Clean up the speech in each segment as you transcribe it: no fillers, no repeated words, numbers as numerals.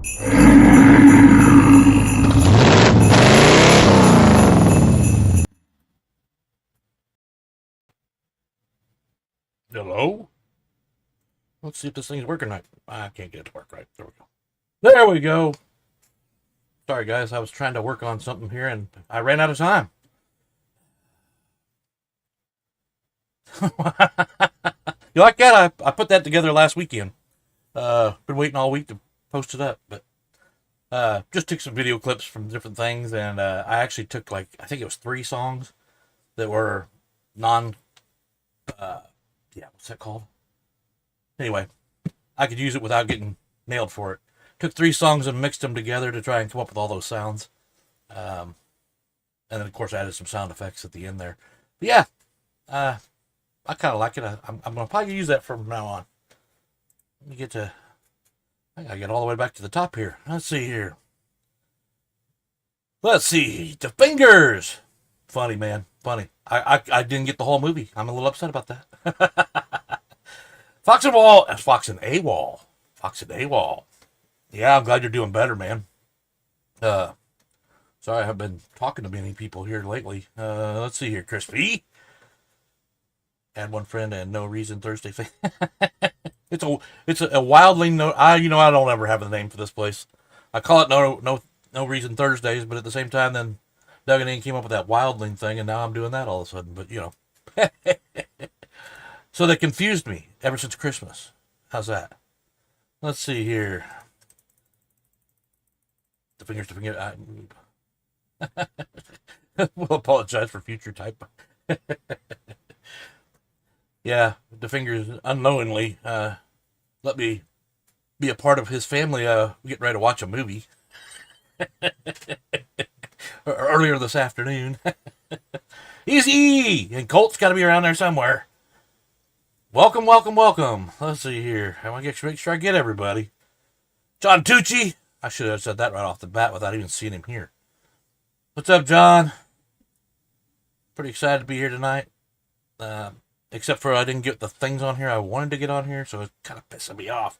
Hello? Let's see if this thing's working right. I can't get it to work right. There we go. There we go. Sorry, guys. I was trying to work on something here and I ran out of time. You like that? I put that together last weekend. Been waiting all week to post it up, but just took some video clips from different things, and I actually took like I think it was 3 songs that were non. Yeah, what's that called? Anyway, I could use it without getting nailed for it. Took 3 songs and mixed them together to try and come up with all those sounds. Um, and then of course I added some sound effects at the end there. But yeah, I kind of like it. I'm gonna probably use that from now on. Let me get to. I gotta get all the way back to the top here. Let's see here. Let's see. The fingers. Funny, man. Funny. I didn't get the whole movie. I'm a little upset about that. Fox and Wall. That's Fox and AWOL. Fox and AWOL. Yeah, I'm glad you're doing better, man. Uh, Sorry I haven't been talking to many people here lately. Let's see here. Crispy. Add one friend and no reason Thursday. It's a wildly no. I don't ever have a name for this place. I call it no reason Thursdays, but at the same time, then Doug and Ian came up with that wildling thing, and now I'm doing that all of a sudden. But so they confused me ever since Christmas. How's that? Let's see here. The fingers. We'll apologize for future type. Yeah, the fingers unknowingly let me be a part of his family. Getting ready to watch a movie earlier this afternoon. Easy, and Colt's got to be around there somewhere. Welcome, welcome, welcome. Let's see here. I want to make sure I get everybody. John Tucci. I should have said that right off the bat without even seeing him here. What's up, John? Pretty excited to be here tonight. Except for I didn't get the things on here I wanted to get on here, so it's kind of pissing me off.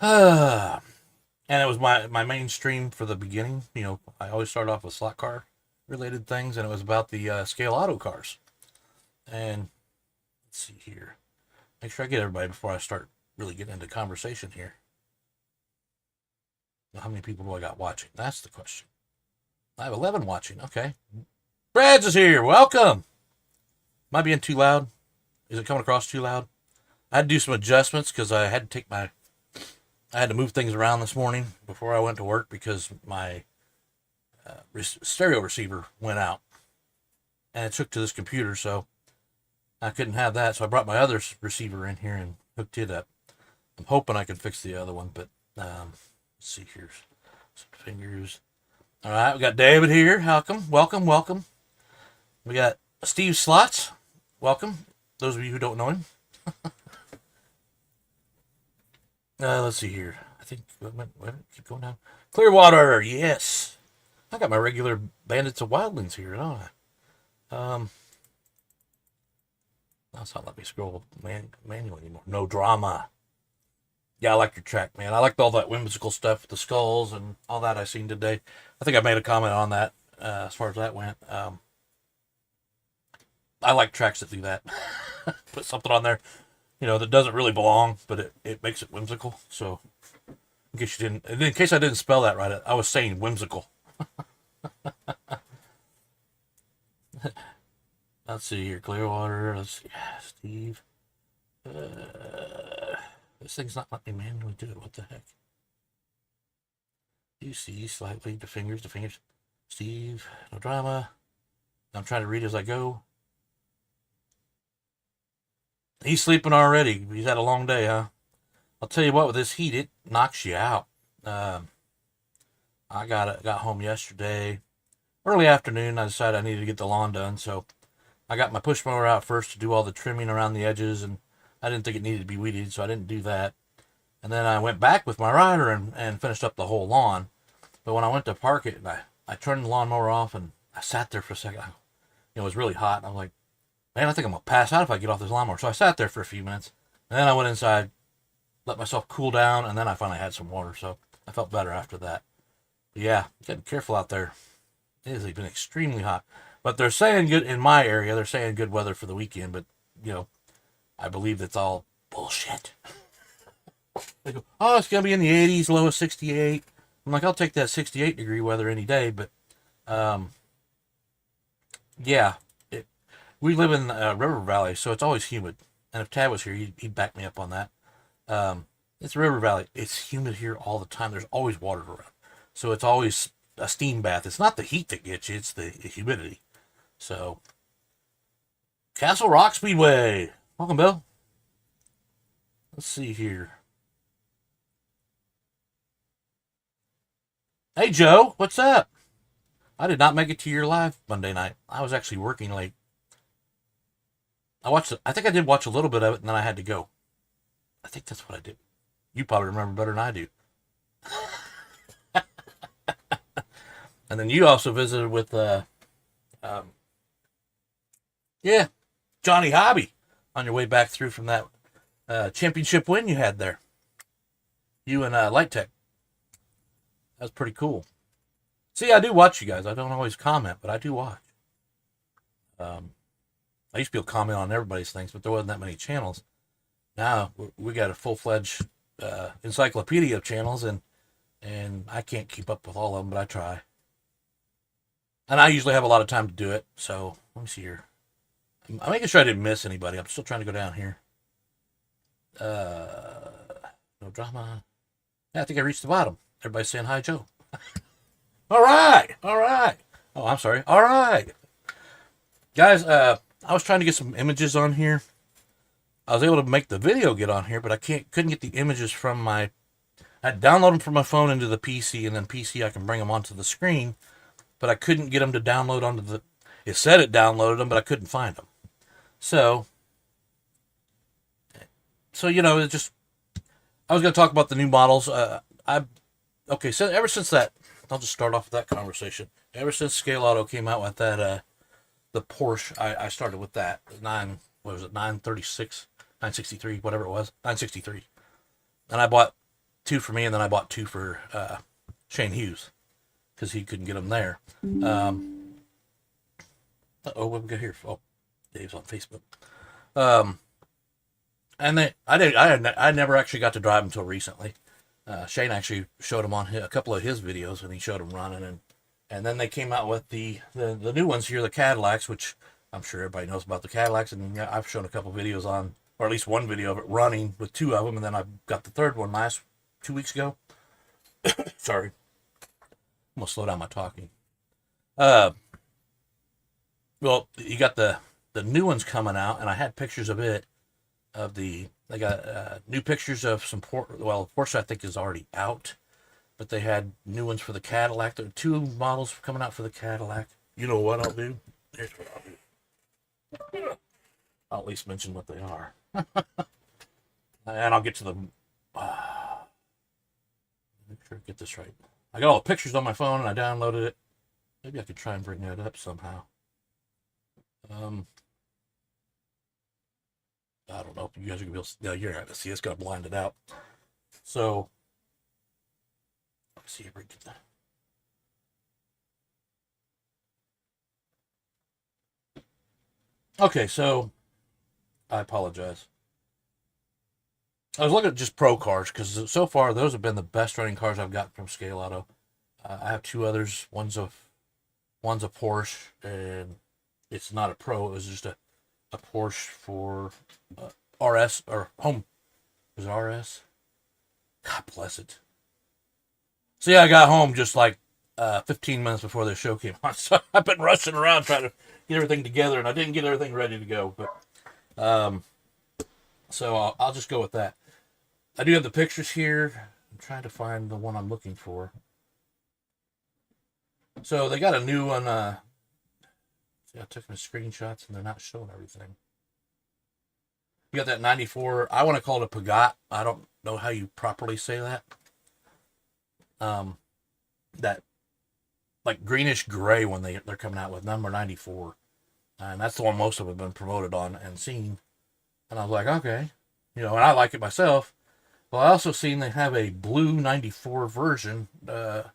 And it was my main stream for the beginning. I always start off with slot car related things, and it was about the scale auto cars. And let's see here. Make sure I get everybody before I start really getting into conversation here. How many people do I got watching? That's the question. I have 11 watching. Okay. Brad's is here. Welcome. Am I being too loud? Is it coming across too loud? I had to do some adjustments because I had to move things around this morning before I went to work because my stereo receiver went out and it took to this computer, so I couldn't have that. So I brought my other receiver in here and hooked it up. I'm hoping I can fix the other one, but let's see here. Some fingers. All right, we got David here. Welcome, welcome. We got Steve Slots. Welcome. Those of you who don't know him. Let's see here. I think, keep going down. Clearwater, yes. I got my regular Bandits of Wildlands here, don't I? That's not let me scroll manually anymore. No drama. Yeah, I like your track, man. I liked all that whimsical stuff with the skulls and all that I seen today. I think I made a comment on that as far as that went. I like tracks that do that. Put something on there, that doesn't really belong, but it makes it whimsical. So, in case I didn't spell that right, I was saying whimsical. Let's see here, Clearwater. Let's see, Steve. This thing's not letting me manually do it. What the heck? You see slightly the fingers. Steve, no drama. I'm trying to read as I go. He's sleeping already. He's had a long day, huh? I'll tell you what, with this heat, it knocks you out. I got home yesterday, early afternoon. I decided I needed to get the lawn done, so I got my push mower out first to do all the trimming around the edges, and I didn't think it needed to be weeded, so I didn't do that. And then I went back with my rider and finished up the whole lawn. But when I went to park it, I turned the lawnmower off, and I sat there for a second. It was really hot, and I was like, man, I think I'm going to pass out if I get off this lawnmower. So I sat there for a few minutes, and then I went inside, let myself cool down, and then I finally had some water. So I felt better after that. But yeah, getting careful out there. It has been extremely hot. But they're saying good in my area. They're saying good weather for the weekend. But I believe that's all bullshit. They go, oh, it's gonna be in the 80s, low of 68. I'm like, I'll take that 68-degree weather any day. But yeah, we live in River Valley, so it's always humid. And if Tad was here, he'd back me up on that. It's River Valley. It's humid here all the time. There's always water around. So it's always a steam bath. It's not the heat that gets you, it's the humidity. So, Castle Rock Speedway. Welcome, Bill. Let's see here. Hey, Joe. What's up? I did not make it to your live Monday night. I was actually working late. I think I did watch a little bit of it, and then I had to go. I think that's what I did. You probably remember better than I do. And then you also visited with, Johnny Hobby on your way back through from that championship win you had there. You and Light Tech. That's pretty cool. See, I do watch you guys. I don't always comment, but I do watch. I used to be able to comment on everybody's things, but there wasn't that many channels. Now we got a full-fledged encyclopedia of channels, and I can't keep up with all of them, but I try. And I usually have a lot of time to do it. So let me see here. I'm making sure I didn't miss anybody. I'm still trying to go down here. No drama. Yeah, I think I reached the bottom. Everybody's saying hi, Joe. All right. Oh, I'm sorry. All right. Guys, I was trying to get some images on here. I was able to make the video get on here, but I couldn't get the images from I had to download them from my phone into the PC, and then PC I can bring them onto the screen, but I couldn't get them to download onto the. It said it downloaded them, but I couldn't find them. So it just. I was going to talk about the new models. So ever since that, I'll just start off with that conversation. Ever since Scale Auto came out with that, the Porsche, I started with that 936, 963, whatever it was, 963, and I bought two for me, and then I bought two for Shane Hughes because he couldn't get them there. What we got here? Oh, Dave's on Facebook. And I never actually got to drive them until recently. Shane actually showed them on a couple of his videos, and he showed them running, and then they came out with the new ones here, the Cadillacs, which I'm sure everybody knows about the Cadillacs, and I've shown a couple videos on, or at least one video of it running with two of them, and then I got the third one 2 weeks ago. Sorry, I'm gonna slow down my talking. Well, you got the new ones coming out, and I had pictures of it. They got new pictures of some Porsche I think is already out, but they had new ones for the Cadillac. There are two models coming out for the Cadillac. You know what I'll do? Here's what I'll do. I'll at least mention what they are, and I'll get to them. Make sure I get this right. I got all the pictures on my phone, and I downloaded it. Maybe I could try and bring that up somehow. I don't know if you guys are gonna be able to. No, you're not gonna see. It's gonna blind it out. So let's see if we get that. Okay, so I apologize. I was looking at just pro cars because so far those have been the best running cars I've gotten from Scale Auto. I have two others. One's a Porsche, and it's not a pro. It was just a Porsche for RS or home. Was it RS? God bless it. So yeah, I got home just like 15 minutes before the show came on. So I've been rushing around trying to get everything together, and I didn't get everything ready to go. But so I'll just go with that. I do have the pictures here. I'm trying to find the one I'm looking for. So they got a new one. See, I took my screenshots, and they're not showing everything. You got that 94. I want to call it a Peugeot. I don't know how you properly say that. That like greenish gray one they're coming out with, number 94. And that's the one most of them have been promoted on and seen. And I was like, okay. And I like it myself. Well, I also seen they have a blue 94 version that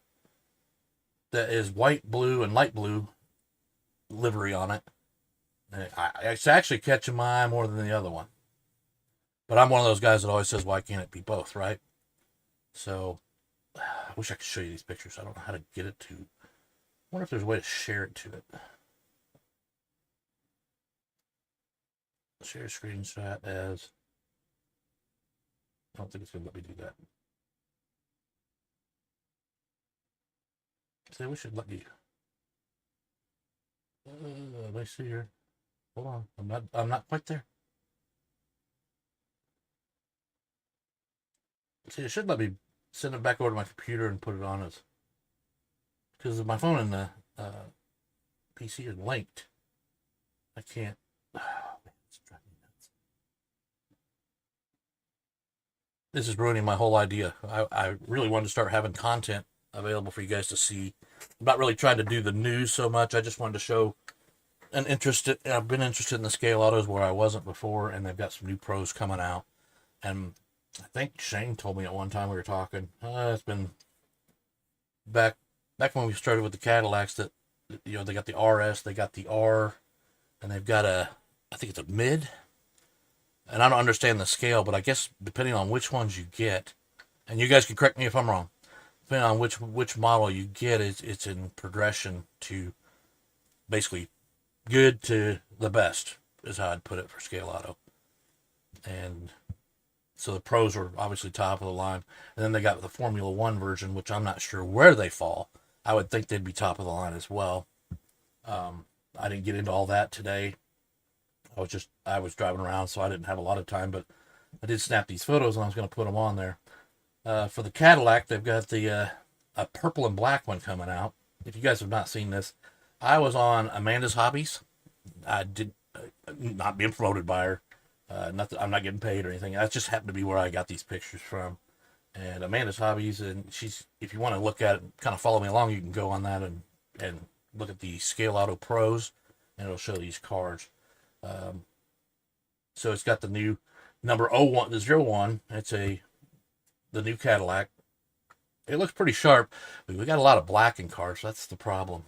is white, blue, and light blue livery on it. It's actually catching my eye more than the other one. But I'm one of those guys that always says, why can't it be both, right? So, I wish I could show you these pictures. I don't know how to get it to. I wonder if there's a way to share it to it. Share screenshot as. I don't think it's going to let me do that. See, we should let you. Let me see here. Hold on. I'm not quite there. See, it should let me send it back over to my computer and put it on as. Because my phone and the PC are linked. I can't. Oh, man, it's driving me nuts. This is ruining my whole idea. I really wanted to start having content available for you guys to see. I'm not really trying to do the news so much. I just wanted to show an interest. I've been interested in the scale autos where I wasn't before, and they've got some new pros coming out. And I think Shane told me at one time we were talking. It's been back when we started with the Cadillacs that they got the RS, they got the R, and they've got I think it's a mid. And I don't understand the scale, but I guess depending on which ones you get, and you guys can correct me if I'm wrong, depending on which model you get, it's in progression to basically good to the best is how I'd put it for scale auto. And so the pros are obviously top of the line, and then they got the Formula One version, which I'm not sure where they fall. I would think they'd be top of the line as well. I didn't get into all that today. I was driving around, so I didn't have a lot of time, but I did snap these photos, and I was going to put them on there. For the Cadillac, they've got the a purple and black one coming out. If you guys have not seen this, I was on Amanda's Hobbies. I did not being promoted by her. Not that I'm not getting paid or anything. That just happened to be where I got these pictures from. And Amanda's Hobbies, and if you want to look at it, kind of follow me along, you can go on that and look at the Scale Auto Pros, and it'll show these cars. So it's got the new number 01, the 01. It's the new Cadillac. It looks pretty sharp. We got a lot of black in cars. So that's the problem.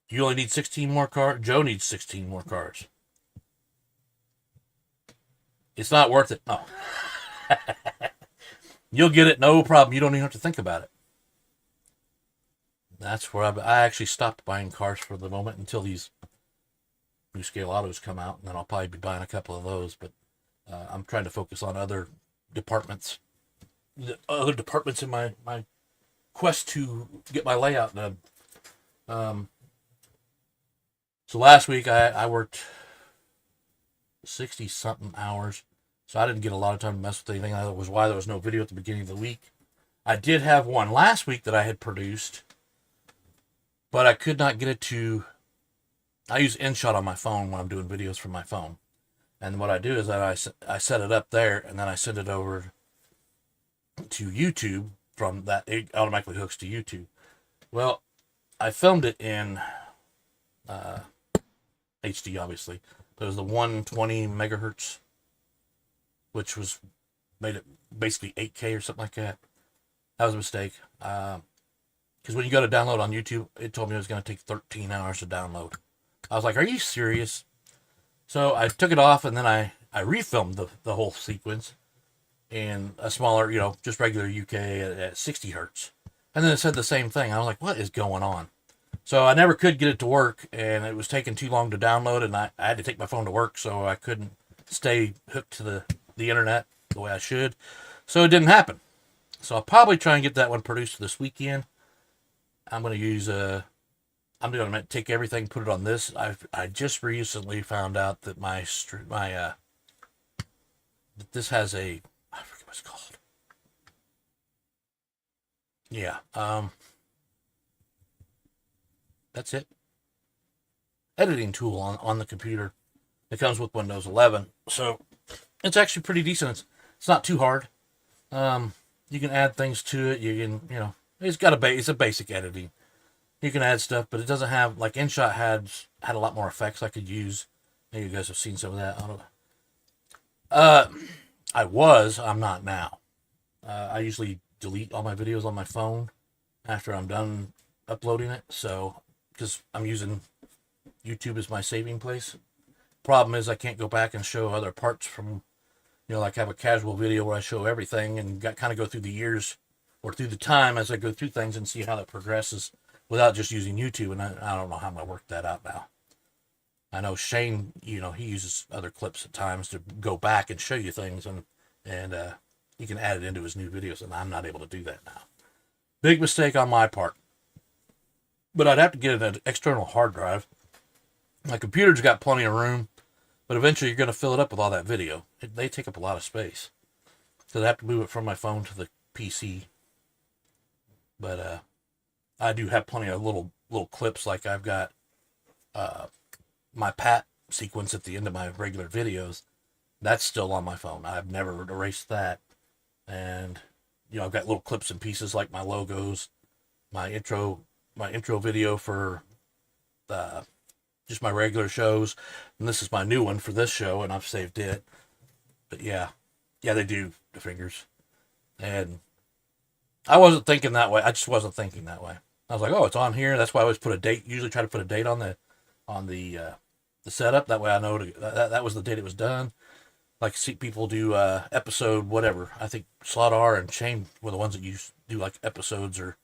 You only need 16 more cars. Joe needs 16 more cars. It's not worth it. No. You'll get it, no problem. You don't even have to think about it. That's where I actually stopped buying cars for the moment until these new scale autos come out, and then I'll probably be buying a couple of those. But I'm trying to focus on other departments in my quest to get my layout done. So last week I worked 60 something hours, so I didn't get a lot of time to mess with anything. That was why there was no video at the beginning of the week. I did have one last week that I had produced, but I could not get it to. I use InShot on my phone when I'm doing videos from my phone, and what I do is that I set it up there, and then I send it over to YouTube. From that, it automatically hooks to YouTube. Well, I filmed it in HD, obviously. But it was the 120 megahertz, which made it basically 8K or something like that. That was a mistake. Because when you go to download on YouTube, it told me it was going to take 13 hours to download. I was like, are you serious? So I took it off, and then I refilmed the whole sequence in a smaller, just regular UK at 60 hertz. And then it said the same thing. I was like, what is going on? So I never could get it to work, and it was taking too long to download, and I had to take my phone to work, so I couldn't stay hooked to the internet the way I should. So it didn't happen. So I'll probably try and get that one produced this weekend. I'm going to use I'm going to take everything, put it on this. I just recently found out that that this has I forget what it's called. Yeah. That's it. Editing tool on the computer. It comes with Windows 11, so it's actually pretty decent. It's not too hard. You can add things to it. You can, it's a basic editing. You can add stuff, but it doesn't have, like InShot had a lot more effects I could use. Maybe you guys have seen some of that. I don't know. I'm not now. I usually delete all my videos on my phone after I'm done uploading it. So, because I'm using YouTube as my saving place. Problem is I can't go back and show other parts from, like have a casual video where I show everything and kind of go through the years or through the time as I go through things and see how that progresses without just using YouTube. And I don't know how I'm going to work that out now. I know Shane, he uses other clips at times to go back and show you things, and he can add it into his new videos, and I'm not able to do that now. Big mistake on my part. But I'd have to get an external hard drive. My computer's got plenty of room, but eventually you're going to fill it up with all that video. They take up a lot of space. So I have to move it from my phone to the PC. But I do have plenty of little clips, like I've got my Pat sequence at the end of my regular videos. That's still on my phone. I've never erased that. And, I've got little clips and pieces like my logos, my intro video for just my regular shows. And this is my new one for this show, and I've saved it. But yeah, they do the fingers. And I wasn't thinking that way. I just wasn't thinking that way. I was like, oh, it's on here. That's why I always put a date. Usually try to put a date on the setup. That way I know that was the date it was done. Like, see people do episode whatever. I think Slaughter and Shane were the ones that do like episodes, or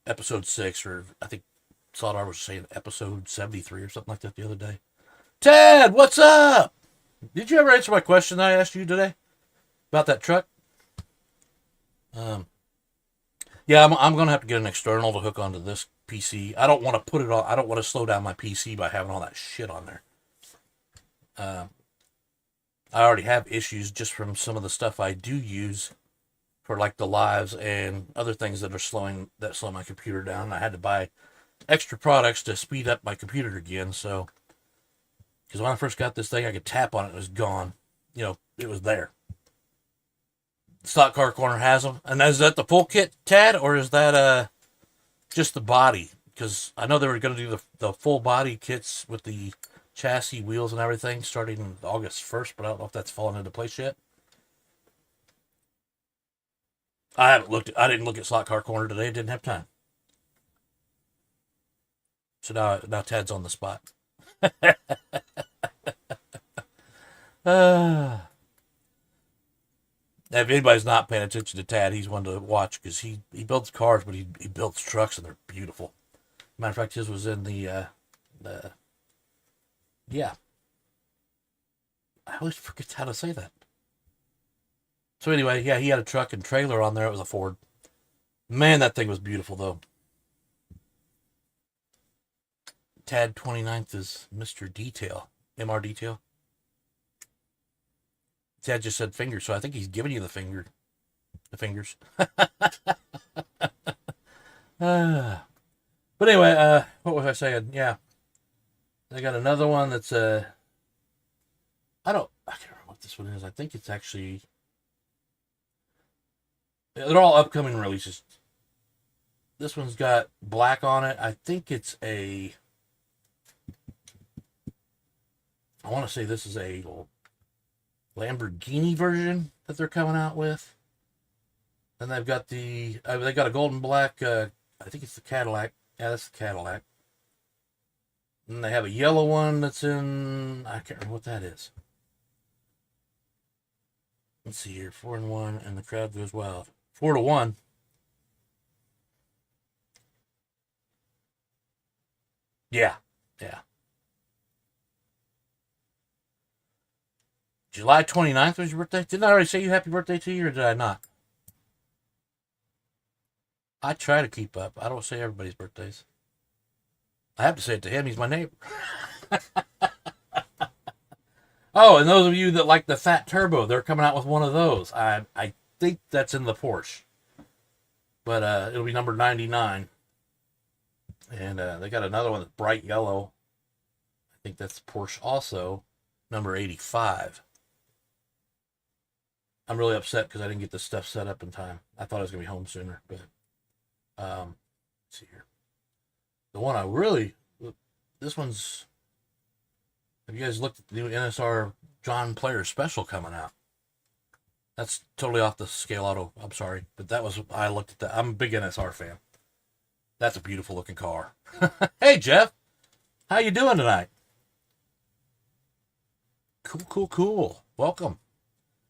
episode 6, or I think Slaughter was saying episode 73 or something like that the other day. Ted, what's up? Did you ever answer my question that I asked you today about that truck? Yeah, I'm gonna have to get an external to hook onto this PC. I don't want to put it on. I don't want to slow down my PC by having all that shit on there. I already have issues just from some of the stuff I do use for like the lives and other things that slow my computer down. I had to buy extra products to speed up my computer again. So, because when I first got this thing, I could tap on it and it was gone. It was there. Stock Car Corner has them. And is that the full kit, Tad, or is that just the body? Because I know they were going to do the full body kits with the chassis, wheels, and everything starting August 1st, but I don't know if that's fallen into place yet. I didn't look at Slot Car Corner today. I didn't have time. So now Tad's on the spot. If anybody's not paying attention to Tad, he's one to watch, because he builds cars, but he builds trucks, and they're beautiful. Matter of fact, his was in the yeah. I always forget how to say that. So anyway, yeah, he had a truck and trailer on there. It was a Ford. Man, that thing was beautiful, though. Tad 29th is Mr. Detail. MR Detail. Tad just said fingers, so I think he's giving you the fingers. But anyway, what was I saying? Yeah. I got another one that's I can't remember what this one is. I think it's actually, they're all upcoming releases. This one's got black on it. I think it's I want to say this is a Lamborghini version that they're coming out with. And they've got they got a golden black, I think it's the Cadillac. Yeah, that's the Cadillac. And they have a yellow one that's in, I can't remember what that is. Let's see here, 4-1, and the crowd goes wild. 4-1. Yeah. July 29th was your birthday? Didn't I already say you happy birthday to you, or did I not? I try to keep up. I don't say everybody's birthdays. I have to say it to him. He's my neighbor. Oh, and those of you that like the Fat Turbo, they're coming out with one of those. I think that's in the Porsche. But it'll be number 99. And they got another one that's bright yellow. I think that's Porsche also. Number 85. I'm really upset because I didn't get this stuff set up in time. I thought I was going to be home sooner. But let's see here. The one this one's, have you guys looked at the new NSR John Player special coming out? That's totally off the scale auto. I'm sorry, but that was I looked at that. I'm a big NSR fan. That's a beautiful looking car. Hey Jeff, how you doing tonight? Cool, cool, cool. Welcome.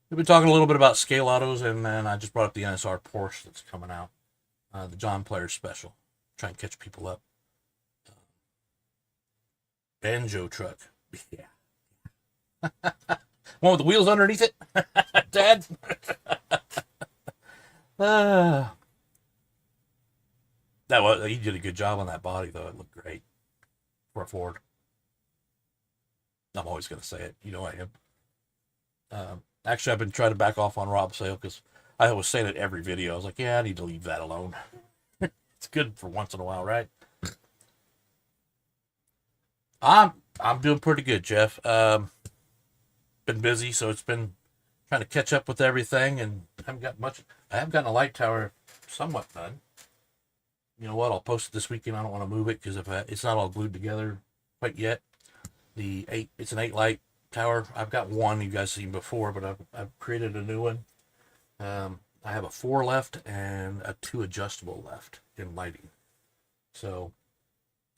We've been talking a little bit about scale autos, and then I just brought up the NSR Porsche that's coming out, the John Player Special. Try and catch people up. Banjo truck. Yeah. One with the wheels underneath it, Dad. uh, he did a good job on that body though. It looked great for a Ford. I'm always gonna say it. You know I am. Actually, I've been trying to back off on Rob Sale because I was saying it every video. I was like, yeah, I need to leave that alone. It's good for once in a while, right? I'm doing pretty good, Jeff. Been busy, so it's been trying to catch up with everything, and haven't got much. I have gotten a light tower somewhat done. You know what? I'll post it this weekend. I don't want to move it because if it's not all glued together quite yet. It's an 8 light tower. I've got one you guys seen before, but I've created a new one. I have a 4 left and a 2 adjustable left in lighting. So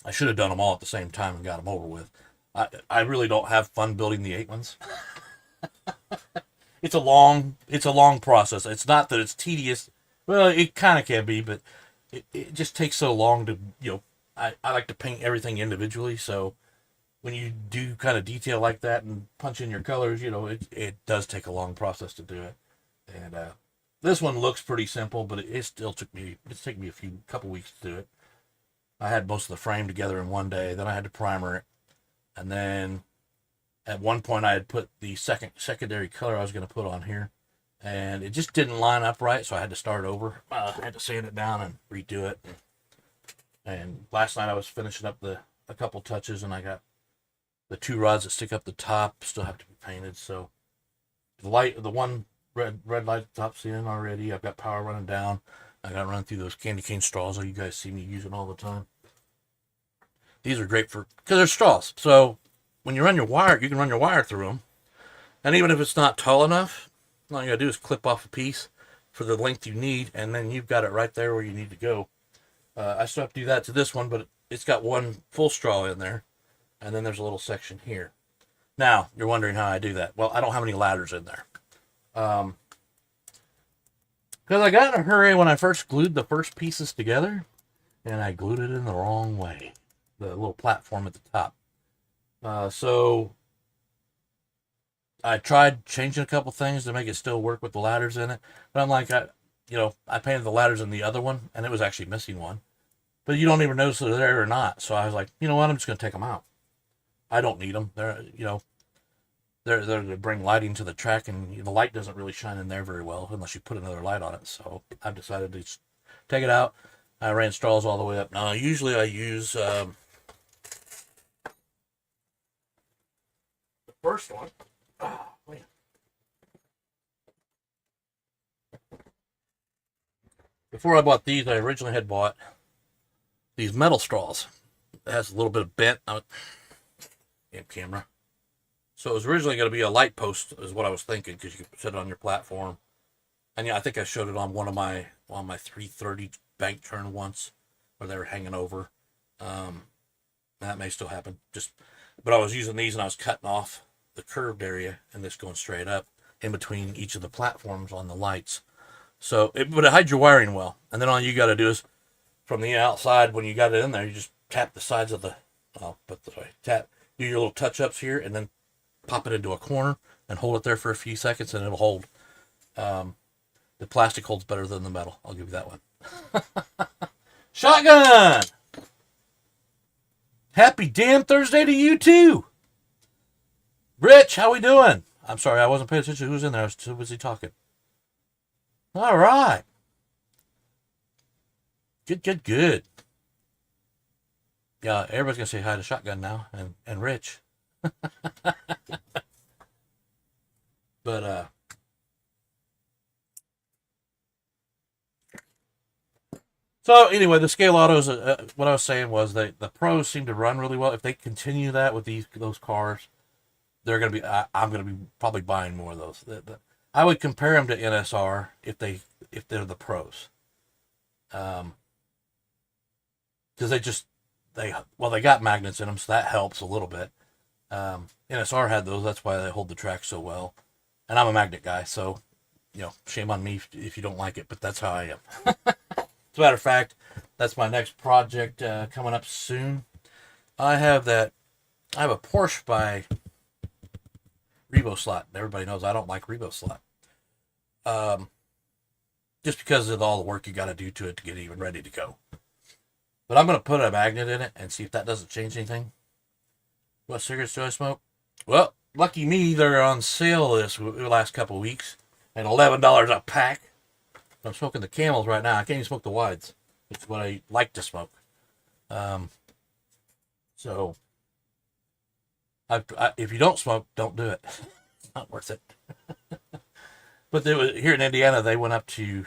I should have done them all at the same time and got them over with. I really don't have fun building the 8 ones. It's a long process. It's not that it's tedious. Well, it kind of can be, but it just takes so long to, I like to paint everything individually. So when you do kind of detail like that and punch in your colors, it does take a long process to do it. And this one looks pretty simple, but it's taken me a couple weeks to do it. I had most of the frame together in one day. Then I had to primer it. And then at one point I had put the secondary color I was going to put on here, and it just didn't line up right, so I had to start over. I had to sand it down and redo it. And last night I was finishing up a couple touches, and I got the 2 rods that stick up the top still have to be painted. So the one red light at the top's in already. I've got power running down. I got to run through those candy cane straws that you guys see me using all the time. These are great because they're straws. So when you run your wire, you can run your wire through them. And even if it's not tall enough, all you gotta do is clip off a piece for the length you need, and then you've got it right there where you need to go. I still have to do that to this one, but it's got one full straw in there, and then there's a little section here. Now, you're wondering how I do that. Well, I don't have any ladders in there. Because I got in a hurry when I first glued the first pieces together, and I glued it in the wrong way. The little platform at the top. So I tried changing a couple things to make it still work with the ladders in it, but I'm like, I painted the ladders in the other one, and it was actually missing one. But you don't even notice they're there or not. So I was like, you know what? I'm just going to take them out. I don't need them. They're to bring lighting to the track, and the light doesn't really shine in there very well unless you put another light on it. So I've decided to just take it out. I ran straws all the way up. Now, usually I use first one. Oh, man. Before I bought these, I originally had bought these metal straws. It has a little bit of bent. Damn camera. So it was originally going to be a light post, is what I was thinking, because you could set it on your platform. And yeah, I think I showed it on one of my 330 bank turn once, where they were hanging over. That may still happen. But I was using these, and I was cutting off the curved area and this going straight up in between each of the platforms on the lights. So but it hides your wiring well. And then all you got to do is from the outside, when you got it in there, you just tap the sides of do your little touch ups here, and then pop it into a corner and hold it there for a few seconds, and it'll hold. The plastic holds better than the metal. I'll give you that one. Shotgun! Happy damn Thursday to you too. Rich, how we doing? I'm sorry, I wasn't paying attention to who's in there. I was too busy talking. All right. Good. Yeah, everybody's going to say hi to Shotgun now, and Rich. But, so anyway, the scale autos, what I was saying was the pros seem to run really well. If they continue that with those cars, they're going to be, I'm going to be probably buying more of those. I would compare them to NSR if they're the pros, because they got magnets in them, so that helps a little bit. NSR had those, that's why they hold the track so well. And I'm a magnet guy, so shame on me if you don't like it, but that's how I am. As a matter of fact, that's my next project coming up soon. I have a Porsche by RevoSlot. Everybody knows I don't like RevoSlot. Just because of all the work you got to do to it to get it even ready to go. But I'm going to put a magnet in it and see if that doesn't change anything. What cigarettes do I smoke? Well, lucky me, they're on sale the last couple of weeks at $11 a pack. I'm smoking the Camels right now. I can't even smoke the Wides. It's what I like to smoke. So, if you don't smoke, don't do it. It's not worth it. But here in Indiana, they went up to,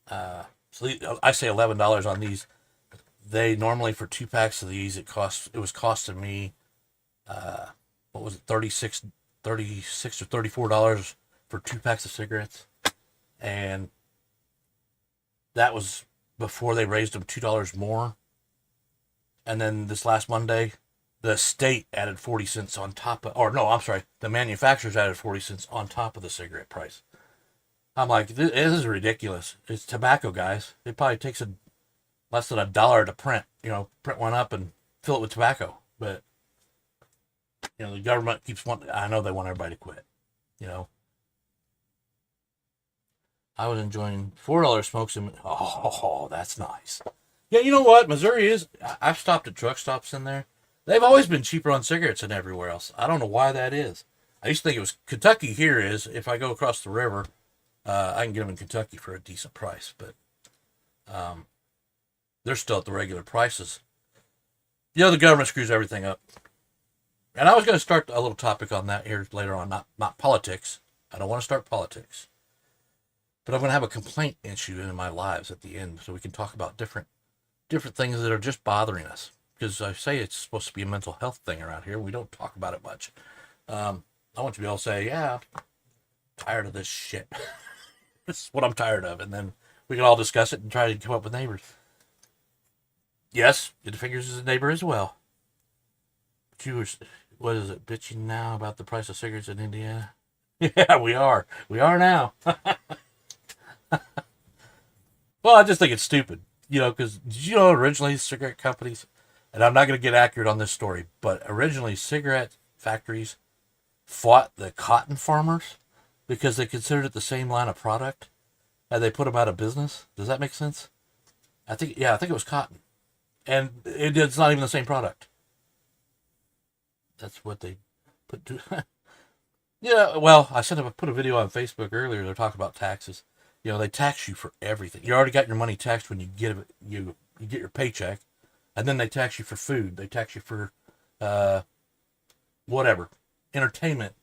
so I say $11 on these. They normally, for 2 packs of these, it was costing me, what was it, $36 or $34 for 2 packs of cigarettes. And that was before they raised them $2 more. And then this last Monday, the state added 40 cents on top of, or no, I'm sorry, the manufacturers added 40 cents on top of the cigarette price. I'm like, this is ridiculous. It's tobacco, guys. It probably takes less than $1 to print. Print one up and fill it with tobacco. But the government keeps wanting. I know they want everybody to quit. I was enjoying $4 smokes and that's nice. Yeah, you know what? Missouri is. I've stopped at truck stops in there. They've always been cheaper on cigarettes than everywhere else. I don't know why that is. I used to think it was Kentucky. Here is, if I go across the river, I can get them in Kentucky for a decent price, but they're still at the regular prices. The government screws everything up. And I was going to start a little topic on that here later on, not politics. I don't want to start politics. But I'm going to have a complaint issue in my lives at the end, so we can talk about different things that are just bothering us. Because I say it's supposed to be a mental health thing around here. We don't talk about it much. I want you to be able to say, yeah, I'm tired of this shit. This is what I'm tired of. And then we can all discuss it and try to come up with neighbors. Yes, it figures as a neighbor as well. But you were, what is it, bitching now about the price of cigarettes in Indiana? Yeah, we are. We are now. Well, I just think it's stupid. Because originally cigarette companies, and I'm not going to get accurate on this story, but originally cigarette factories fought the cotton farmers because they considered it the same line of product, and they put them out of business. Does that make sense? I think it was cotton, and it's not even the same product. That's what they put to. Yeah, well, I put a video on Facebook earlier. They're talking about taxes. They tax you for everything. You already got your money taxed when you get your paycheck, and then they tax you for food. They tax you for whatever, entertainment.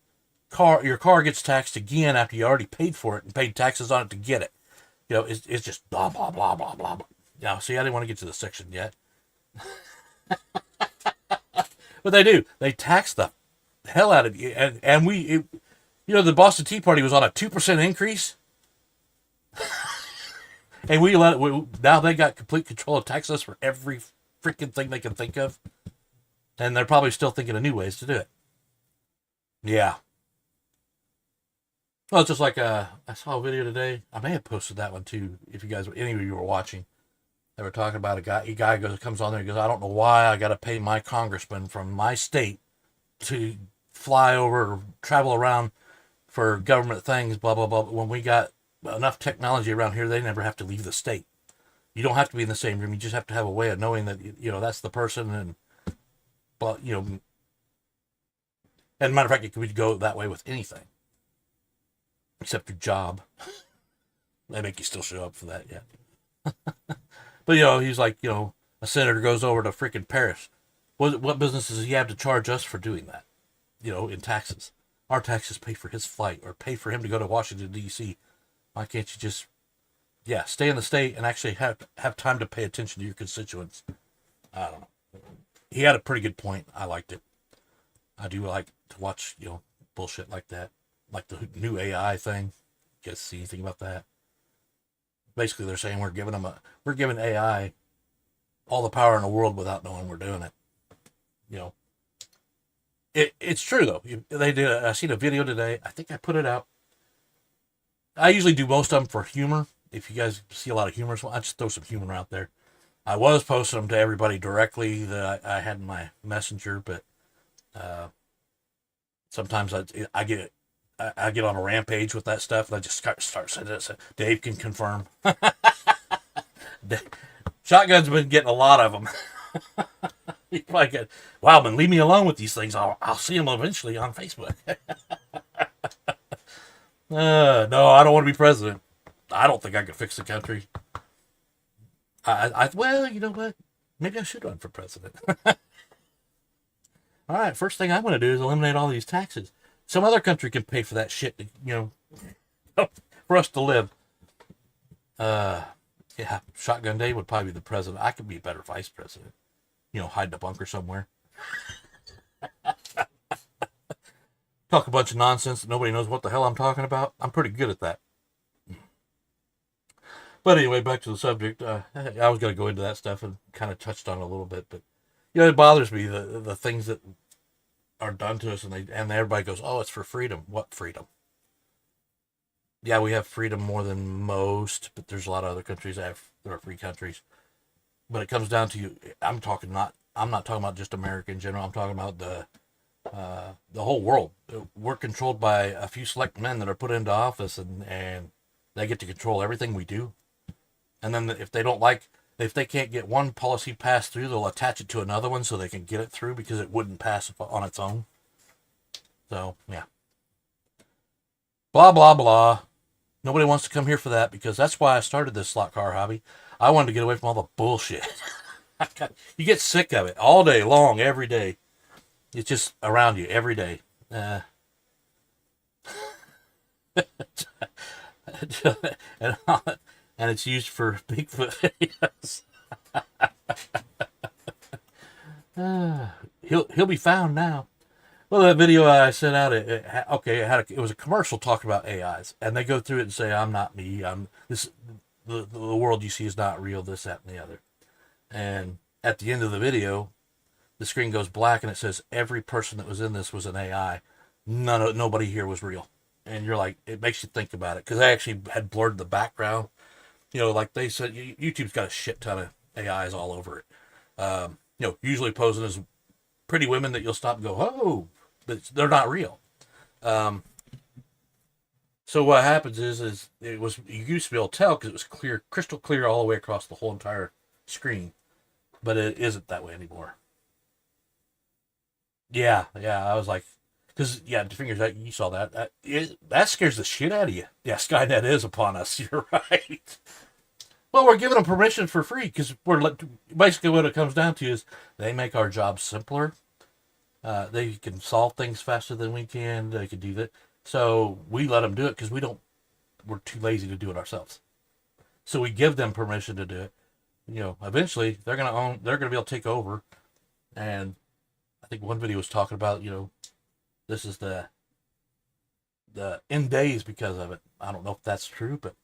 Your car gets taxed again after you already paid for it and paid taxes on it to get it. It's just blah blah blah blah blah blah. Now, see, I didn't want to get to this section yet, but they do. They tax the hell out of you, and the Boston Tea Party was on a 2% increase. And now they got complete control of tax us for every freaking thing they can think of. And they're probably still thinking of new ways to do it. Yeah. Well, it's just like I saw a video today. I may have posted that one too, if any of you were watching. They were talking about a guy comes on there and goes, I don't know why I got to pay my congressman from my state to fly over or travel around for government things, blah, blah, blah. But when we got enough technology around here, they never have to leave the state. You don't have to be in the same room. You just have to have a way of knowing that that's the person, and and matter of fact, it could go that way with anything except your job. They make you still show up for that yet. But he's like, a senator goes over to freaking Paris. What business does he have to charge us for doing that? In taxes. Our taxes pay for his flight or pay for him to go to Washington D.C. Why can't you just, stay in the state and actually have time to pay attention to your constituents? I don't know. He had a pretty good point. I liked it. I do like to watch, bullshit like that. like the new AI thing. You guys see anything about that? Basically, they're saying we're giving AI all the power in the world without knowing we're doing it. You know, it's true though. They did. I seen a video today. I think I put it out. I usually do most of them for humor. If you guys see a lot of humor, so I just throw some humor out there. I was posting them to everybody directly that I had in my messenger, but sometimes I get on a rampage with that stuff, and I just start saying this. Dave can confirm. Shotgun's been getting a lot of them. He probably get, wow, man, leave me alone with these things. I'll see them eventually on Facebook. No, I don't want to be president. I don't think I could fix the country. Well, you know what? Maybe I should run for president. All right, first thing I'm going to do is eliminate all these taxes. Some other country can pay for that shit, for us to live. Yeah, Shotgun Dave would probably be the president. I could be a better vice president. Hide in a bunker somewhere. Talk a bunch of nonsense that nobody knows what the hell I'm talking about. I'm pretty good at that. But anyway, back to the subject. I was going to go into that stuff and kind of touched on it a little bit, but it bothers me the things that are done to us, and everybody goes, "Oh, it's for freedom." What freedom? Yeah, we have freedom more than most, but there's a lot of other countries that are free countries. But it comes down to I'm not talking about just America in general. I'm talking about the whole world. We're controlled by a few select men that are put into office, and they get to control everything we do. And then if they can't get one policy passed through, they'll attach it to another one so they can get it through because it wouldn't pass on its own. So, yeah. Blah, blah, blah. Nobody wants to come here for that because that's why I started this slot car hobby. I wanted to get away from all the bullshit. You get sick of it all day long, every day. It's just around you every day. And it's used for Bigfoot videos. He'll be found now. Well, that video I sent out, it was a commercial talking about AIs, and they go through it and say, "I'm not me. I'm this. The world you see is not real. This, that, and the other." And at the end of the video, the screen goes black, and it says every person that was in this was an AI. Nobody here was real. And you're like, it makes you think about it because I actually had blurred the background. Like they said, YouTube's got a shit ton of AIs all over it. Usually posing as pretty women that you'll stop and go, "Oh," but they're not real. So what happens is you used to be able to tell because it was clear, crystal clear all the way across the whole entire screen, but it isn't that way anymore. Yeah, I was like, because the fingers that you saw that scares the shit out of you. Yeah, Skynet is upon us. You're right. Well, we're giving them permission for free because basically what it comes down to is they make our jobs simpler. They can solve things faster than we can. They can do that. So we let them do it because we're too lazy to do it ourselves. So we give them permission to do it. Eventually they're gonna be able to take over. And I think one video was talking about, this is the end days because of it. I don't know if that's true, but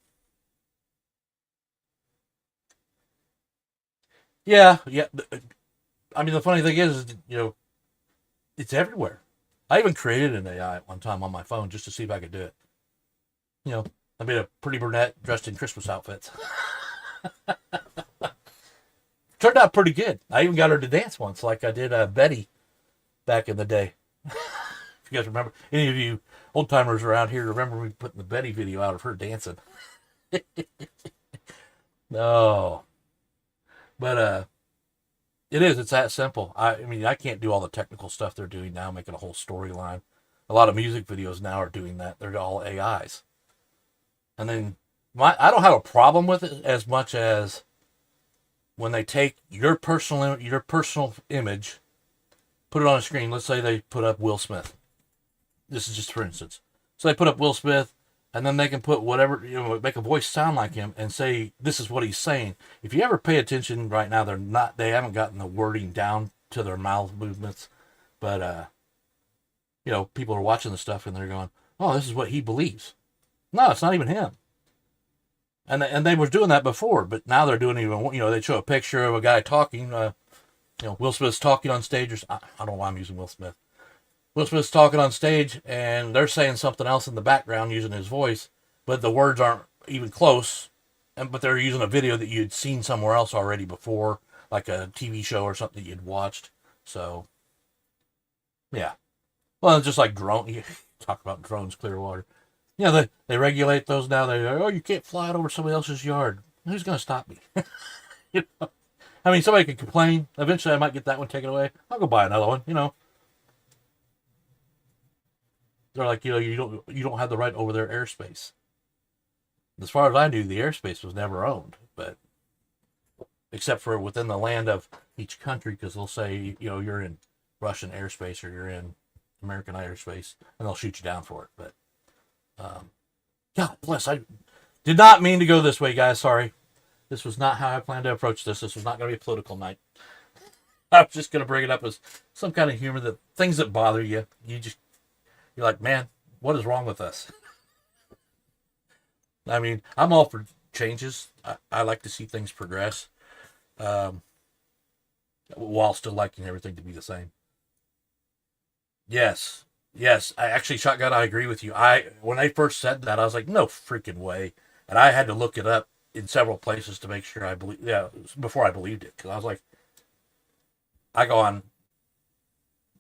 yeah. I mean, the funny thing is, it's everywhere. I even created an AI at one time on my phone just to see if I could do it. I made a pretty brunette dressed in Christmas outfits. Turned out pretty good. I even got her to dance once, like I did Betty back in the day. If you guys remember, any of you old timers around here remember me putting the Betty video out of her dancing. No, but it's that simple. I mean, I can't do all the technical stuff they're doing now, making a whole storyline. A lot of music videos now are doing that. They're all AIs. And then I don't have a problem with it as much as when they take your personal image, put it on a screen. Let's say they put up Will Smith. This is just for instance. So they put up Will Smith, and then they can put whatever, make a voice sound like him and say, this is what he's saying. If you ever pay attention right now, they haven't gotten the wording down to their mouth movements. But, people are watching the stuff and they're going, oh, this is what he believes. No, it's not even him. And they were doing that before, but now they're doing even. They show a picture of a guy talking. Will Smith's talking on stage, or I don't know why I'm using Will Smith. Will Smith's talking on stage, and they're saying something else in the background using his voice, but the words aren't even close. But they're using a video that you'd seen somewhere else already before, like a TV show or something that you'd watched. So, yeah. Well, it's just like drone. You talk about drones, Clearwater. They regulate those now. You can't fly it over somebody else's yard. Who's going to stop me? I mean, somebody could complain. Eventually, I might get that one taken away. I'll go buy another one. They're like, you don't have the right over their airspace. As far as I knew, the airspace was never owned, but except for within the land of each country, because they'll say, you're in Russian airspace or you're in American airspace, and they'll shoot you down for it. But God bless. I did not mean to go this way, guys. Sorry. This was not how I planned to approach this. This was not going to be a political night. I was just going to bring it up as some kind of humor, that things that bother you. You're like, man, what is wrong with us? I mean, I'm all for changes. I like to see things progress, while still liking everything to be the same. Yes. Yes. I actually, Shotgun, I agree with you. When they first said that, I was like, no freaking way. And I had to look it up in several places to make sure before I believed it. Because I was like, I go on,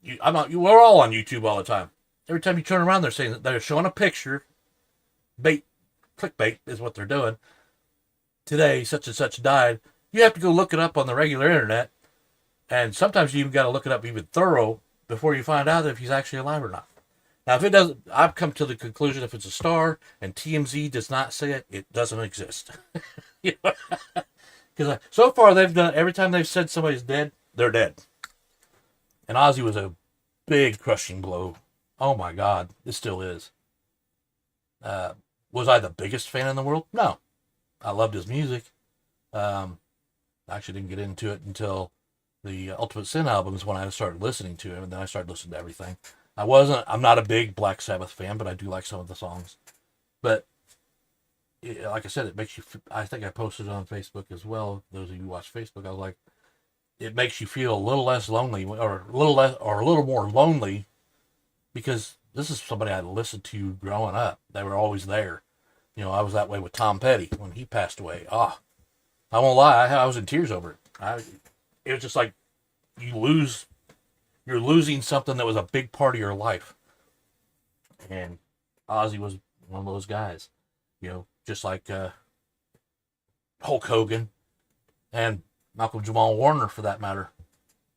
we're all on YouTube all the time. Every time you turn around, they're saying that they're showing a picture. Clickbait is what they're doing. Today, such and such died. You have to go look it up on the regular internet. And sometimes you even got to look it up even thorough before you find out if he's actually alive or not. Now, if it doesn't, I've come to the conclusion if it's a star and TMZ does not say it, it doesn't exist. Because so far they've done, every time they've said somebody's dead, they're dead. And Ozzy was a big crushing blow. Oh my God, it still is. Was I the biggest fan in the world? No. I loved his music. I actually didn't get into it until the Ultimate Sin albums when I started listening to him, and then I started listening to everything. I'm not a big Black Sabbath fan, but I do like some of the songs. But like I said, it makes you, I think I posted it on Facebook as well. Those of you who watch Facebook, I was like, it makes you feel a little less lonely, or a little more lonely, because this is somebody I listened to growing up. They were always there. I was that way with Tom Petty when he passed away. I won't lie, I was in tears over it. It was just like you're losing something that was a big part of your life. And Ozzy was one of those guys, just like Hulk Hogan and Malcolm Jamal Warner, for that matter.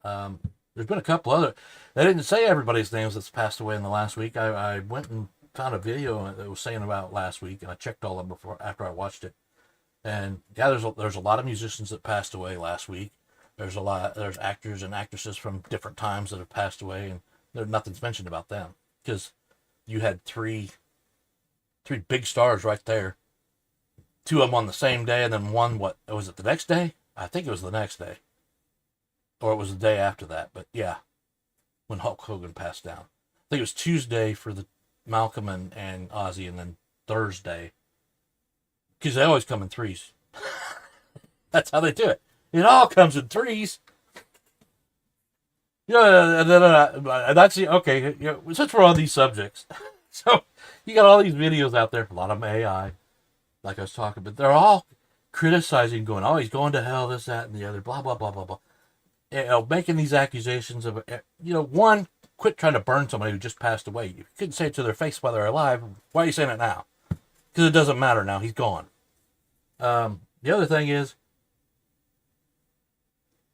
There's been a couple other. They didn't say everybody's names that's passed away in the last week. I went and found a video that was saying about last week, and I checked all of them after I watched it. And yeah, there's a lot of musicians that passed away last week. There's actors and actresses from different times that have passed away, and nothing's mentioned about them, because you had three big stars right there. Two of them on the same day, and then one, was it the next day? I think it was the next day. Or it was the day after that, but yeah, when Hulk Hogan passed down. I think it was Tuesday for the Malcolm and Ozzy, and then Thursday, because they always come in threes. That's how they do it. It all comes in threes. And that's okay. Since we're on these subjects, so you got all these videos out there, a lot of them AI, like I was talking, but they're all criticizing, going, "Oh, he's going to hell," this, that, and the other, blah blah blah blah blah. Making these accusations of, one, quit trying to burn somebody who just passed away. You couldn't say it to their face while they're alive. Why are you saying it now? Because it doesn't matter now. He's gone. The other thing is,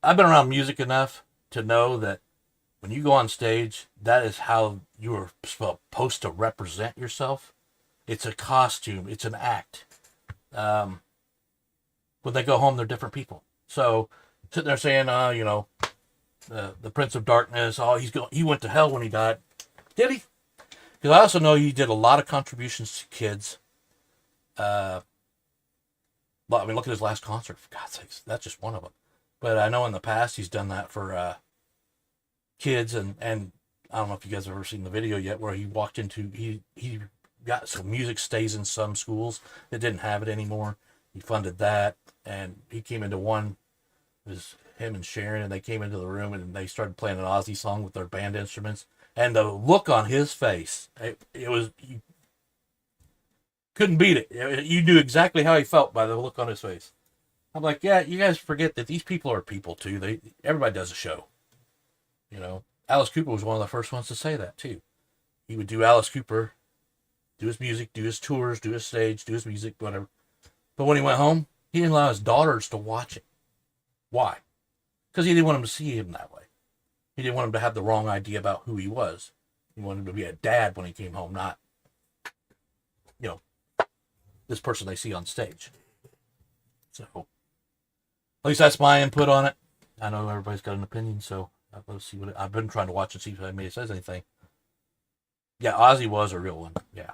I've been around music enough to know that when you go on stage, that is how you are supposed to represent yourself. It's a costume. It's an act. When they go home, they're different people. So sitting there saying, the Prince of Darkness, he went to hell when he died. Did he? Because I also know he did a lot of contributions to kids. Look at his last concert, for God's sakes. That's just one of them. But I know in the past he's done that for kids, and I don't know if you guys have ever seen the video yet, where he walked into, he got so music stays in some schools that didn't have it anymore. He funded that, and he came into one. It was him and Sharon, and they came into the room and they started playing an Ozzy song with their band instruments. And the look on his face, it was, you couldn't beat it. You knew exactly how he felt by the look on his face. I'm like, yeah, you guys forget that these people are people too. Everybody does a show. You know, Alice Cooper was one of the first ones to say that too. He would do Alice Cooper, do his music, do his tours, do his stage, do his music, whatever. But when he went home, he didn't allow his daughters to watch it. Why? Because he didn't want them to see him that way. He didn't want him to have the wrong idea about who he was. He wanted him to be a dad when he came home, not, you know, this person they see on stage. So, at least that's my input on it. I know everybody's got an opinion, so let's see what I've been trying to watch and see if anybody says anything. Yeah, Ozzy was a real one. Yeah.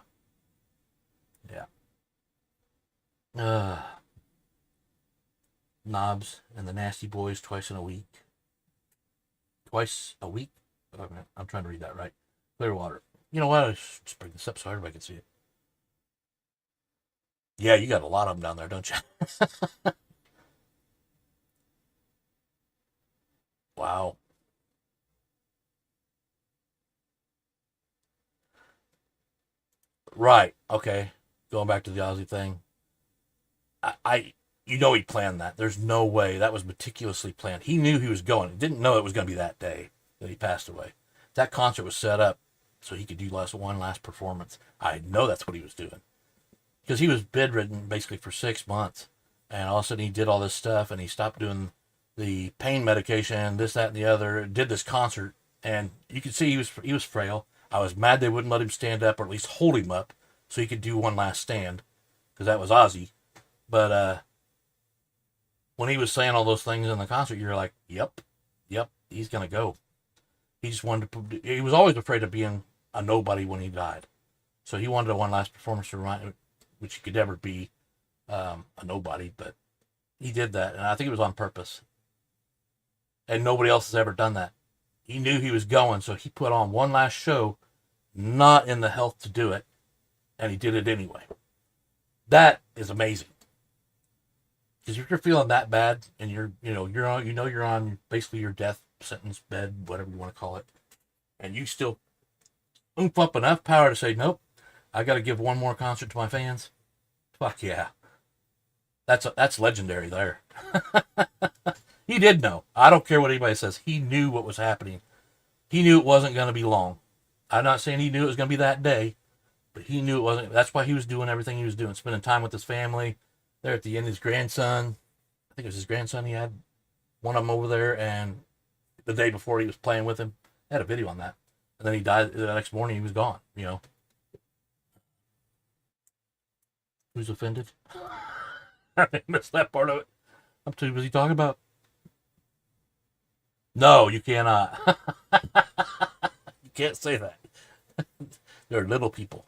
Knobs and the Nasty Boys twice a week. Twice a week? Oh, I'm trying to read that right. Clearwater. You know what? Let's just bring this up so everybody can see it. Yeah, you got a lot of them down there, don't you? Wow. Right. Okay. Going back to the Ozzy thing. I you know he planned that. There's no way that was meticulously planned. He knew he was going. He didn't know it was going to be that day that he passed away. That concert was set up so he could do one last performance. I know that's what he was doing because he was bedridden basically for 6 months, and all of a sudden he did all this stuff and he stopped doing the pain medication, this, that, and the other. Did this concert, and you could see he was frail. I was mad they wouldn't let him stand up or at least hold him up so he could do one last stand because that was Ozzy. But when he was saying all those things in the concert, you're like, yep, he's going to go. He just wanted to, he was always afraid of being a nobody when he died. So he wanted a one last performance to remind, which he could never be a nobody, but he did that. And I think it was on purpose. And nobody else has ever done that. He knew he was going, so he put on one last show, not in the health to do it, and he did it anyway. That is amazing. Because if you're feeling that bad and you're on basically your death sentence bed, whatever you want to call it, and you still oomph up enough power to say, nope, I got to give one more concert to my fans. Fuck yeah. That's legendary there. He did know. I don't care what anybody says. He knew what was happening. He knew it wasn't going to be long. I'm not saying he knew it was going to be that day, but he knew it wasn't. That's why he was doing everything he was doing, spending time with his family. There at the end, his grandson, I think it was his grandson, he had one of them over there, and the day before he was playing with him, I had a video on that. And then he died the next morning, he was gone, you know. Who's offended? I missed that part of it. I'm too busy talking about. No, you cannot. You can't say that. They're little people.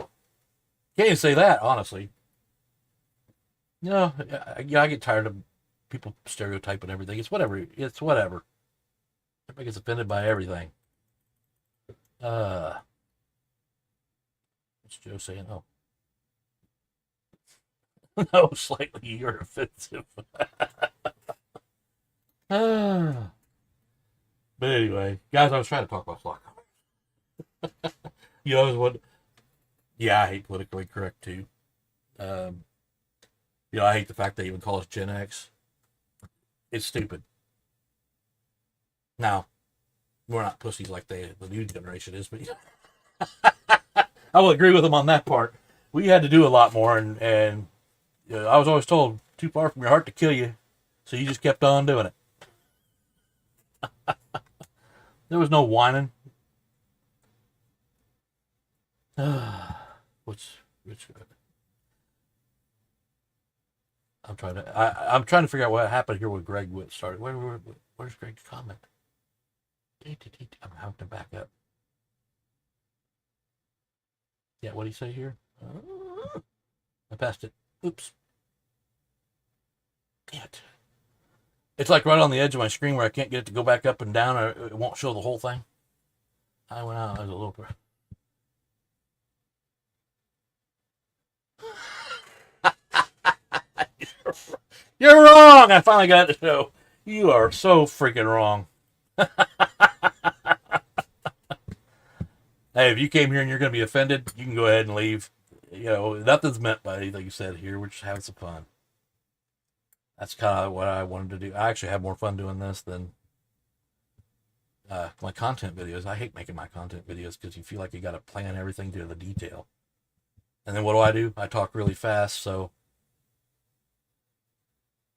Can't even say that, honestly. No, I get tired of people stereotyping everything. It's whatever. Everybody gets offended by everything. What's Joe saying? Oh. No, slightly, you're offensive. But anyway, guys, I was trying to talk about Flock. You know what? Yeah, I hate politically correct too. I hate the fact they even call us Gen X. It's stupid. Now, we're not pussies like the new generation is, but I will agree with them on that part. We had to do a lot more, and I was always told, too far from your heart to kill you, so you just kept on doing it. There was no whining. Which I'm trying to figure out what happened here with Greg Witt started. Where's Greg's comment? I'm having to back up. Yeah, what did he say here? I passed it. Oops. Damn it. It's like right on the edge of my screen where I can't get it to go back up and down, or it won't show the whole thing. I went out. There's a little bit. You're wrong. I finally got the show. You are so freaking wrong. Hey, if you came here and you're going to be offended, you can go ahead and leave. You know, nothing's meant by anything you said here. We're just having some fun. That's kind of what I wanted to do. I actually have more fun doing this than my content videos. I hate making my content videos because you feel like you got to plan everything to the detail. And then what do? I talk really fast, so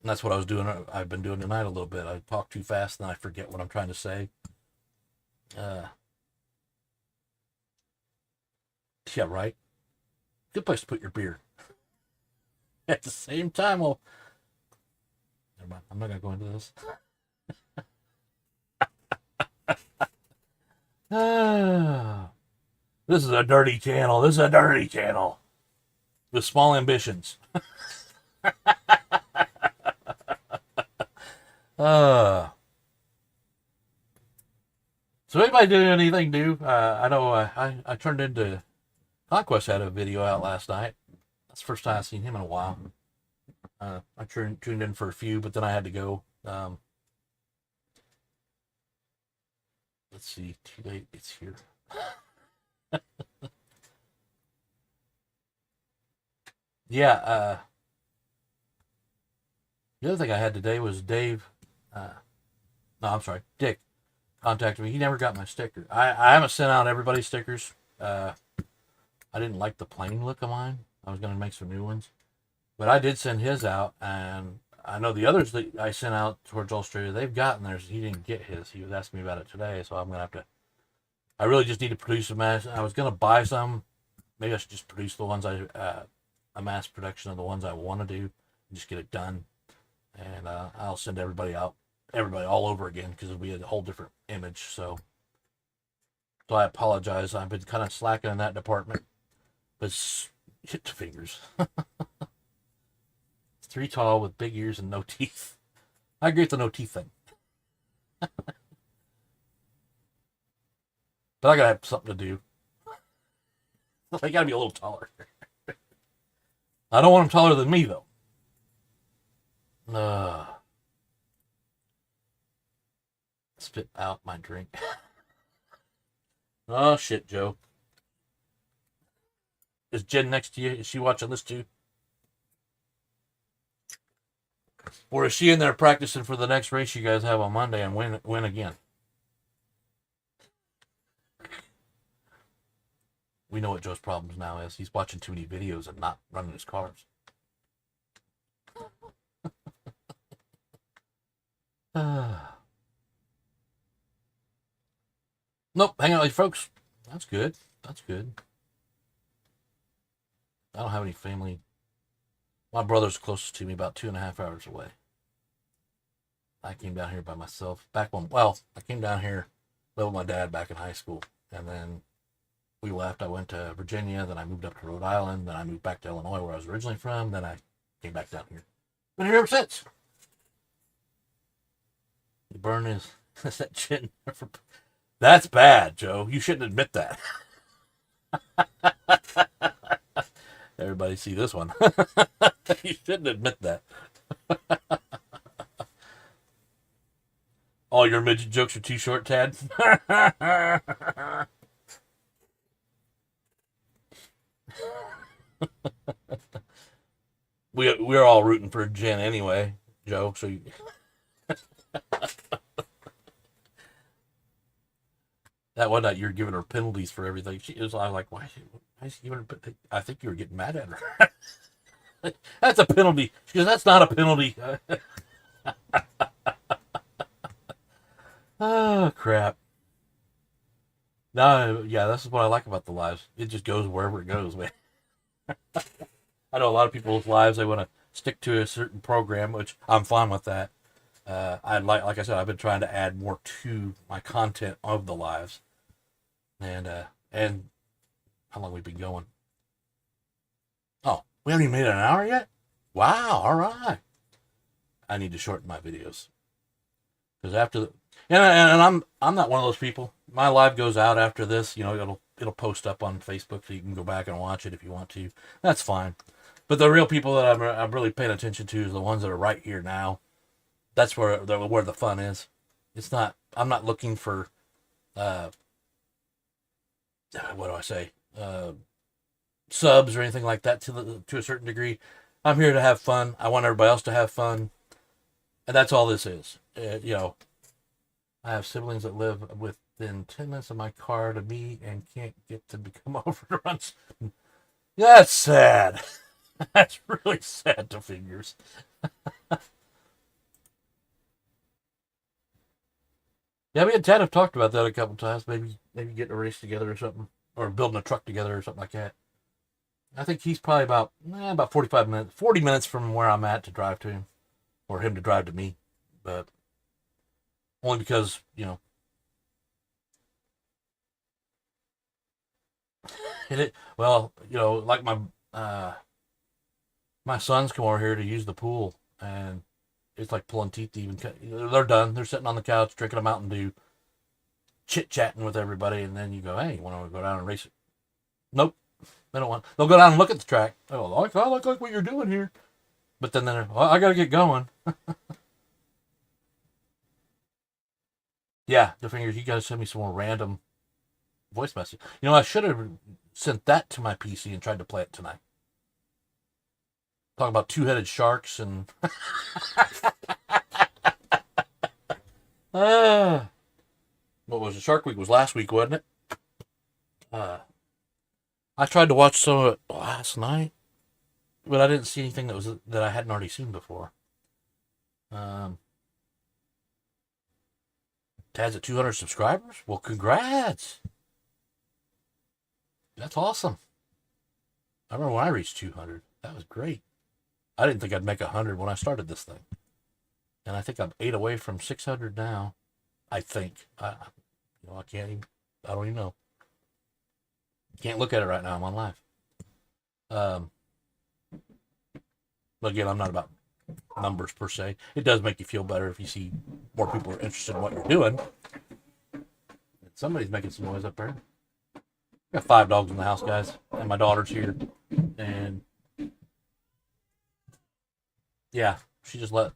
and that's what I was doing. I've been doing tonight a little bit. I talk too fast and I forget what I'm trying to say. Yeah, right. Good place to put your beer. At the same time, well, never mind. I'm not gonna go into this. This is a dirty channel. This is a dirty channel with small ambitions. So anybody doing anything new? I know I turned into Conquest had a video out last night. That's the first time I've seen him in a while. I tuned in for a few, but then I had to go. Let's see. Too late. It's here. Yeah. The other thing I had today was Dave. No, I'm sorry. Dick contacted me. He never got my sticker. I haven't sent out everybody's stickers. I didn't like the plain look of mine. I was going to make some new ones. But I did send his out, and I know the others that I sent out towards Australia, they've gotten theirs. He didn't get his. He was asking me about it today, so I'm going to have to... I really just need to produce a mass. I was going to buy some. Maybe I should just produce the ones a mass production of the ones I want to do, and just get it done. And I'll send everybody out, all over again, because it'll be a whole different image. So I apologize. I've been kind of slacking in that department. But hit the fingers. 3 tall with big ears and no teeth. I agree with the no teeth thing. But I gotta have something to do. I gotta be a little taller. I don't want him taller than me, though. Spit out my drink. Oh, shit, Joe. Is Jen next to you? Is she watching this too? Or is she in there practicing for the next race you guys have on Monday and win again? We know what Joe's problems now is. He's watching too many videos and not running his cars. Nope, hang on, folks. That's good. That's good. I don't have any family. My brother's closest to me, about 2.5 hours away. I came down here by myself. I came down here, lived with my dad back in high school. And then we left. I went to Virginia. Then I moved up to Rhode Island. Then I moved back to Illinois, where I was originally from. Then I came back down here. Been here ever since. The burn is that chin. That's bad, Joe. You shouldn't admit that. Everybody see this one. You shouldn't admit that. All your midget jokes are too short, Tad. We're all rooting for Jen anyway, Joe. So you... that one night you were giving her penalties for everything. She was like, why is she giving her? I think you were getting mad at her. That's a penalty. She goes, that's not a penalty. Oh, crap. No, yeah, this is what I like about the lives. It just goes wherever it goes, man. I know a lot of people's lives, they want to stick to a certain program, which I'm fine with that. Like I said, I've been trying to add more to my content of the lives. And how long we've been going? Oh, we haven't even made it an hour yet? Wow, all right. I need to shorten my videos. Because after the... And I'm not one of those people. My live goes out after this. You know, it'll post up on Facebook so you can go back and watch it if you want to. That's fine. But the real people that I'm really paying attention to is the ones that are right here now. That's where the fun is. It's not. I'm not looking for. Uh, what do I say? Subs or anything like that to a certain degree. I'm here to have fun. I want everybody else to have fun, and that's all this is. I have siblings that live within 10 minutes of my car to me and can't get to come over to run. That's sad. That's really sad to figures. Yeah, me and Ted have talked about that a couple times. Maybe getting a race together or something, or building a truck together or something like that. I think he's probably about 45 minutes, 40 minutes from where I'm at to drive to him, or him to drive to me. But only because like my sons come over here to use the pool, and it's like pulling teeth to even. They're done. They're sitting on the couch drinking a Mountain Dew, chit chatting with everybody, and then you go, "Hey, you want to go down and race it?" Nope, they don't want. They'll go down and look at the track. Oh, I like what you're doing here, but then I got to get going. Yeah, the fingers. You got to send me some more random voice message. I should have sent that to my PC and tried to play it tonight. Talk about two-headed sharks and what was it? Shark Week was last week, wasn't it? I tried to watch some of it last night, but I didn't see anything that I hadn't already seen before. Tad's at 200 subscribers. Well, congrats. That's awesome. I remember when I reached 200. That was great. I didn't think I'd make 100 when I started this thing. And I think I'm 8 away from 600 now. I think. I can't even, I don't even know. Can't look at it right now. I'm on live. But again, I'm not about numbers per se. It does make you feel better if you see more people are interested in what you're doing. Somebody's making some noise up there. Got 5 dogs in the house, guys, and my daughter's here. And yeah, she just let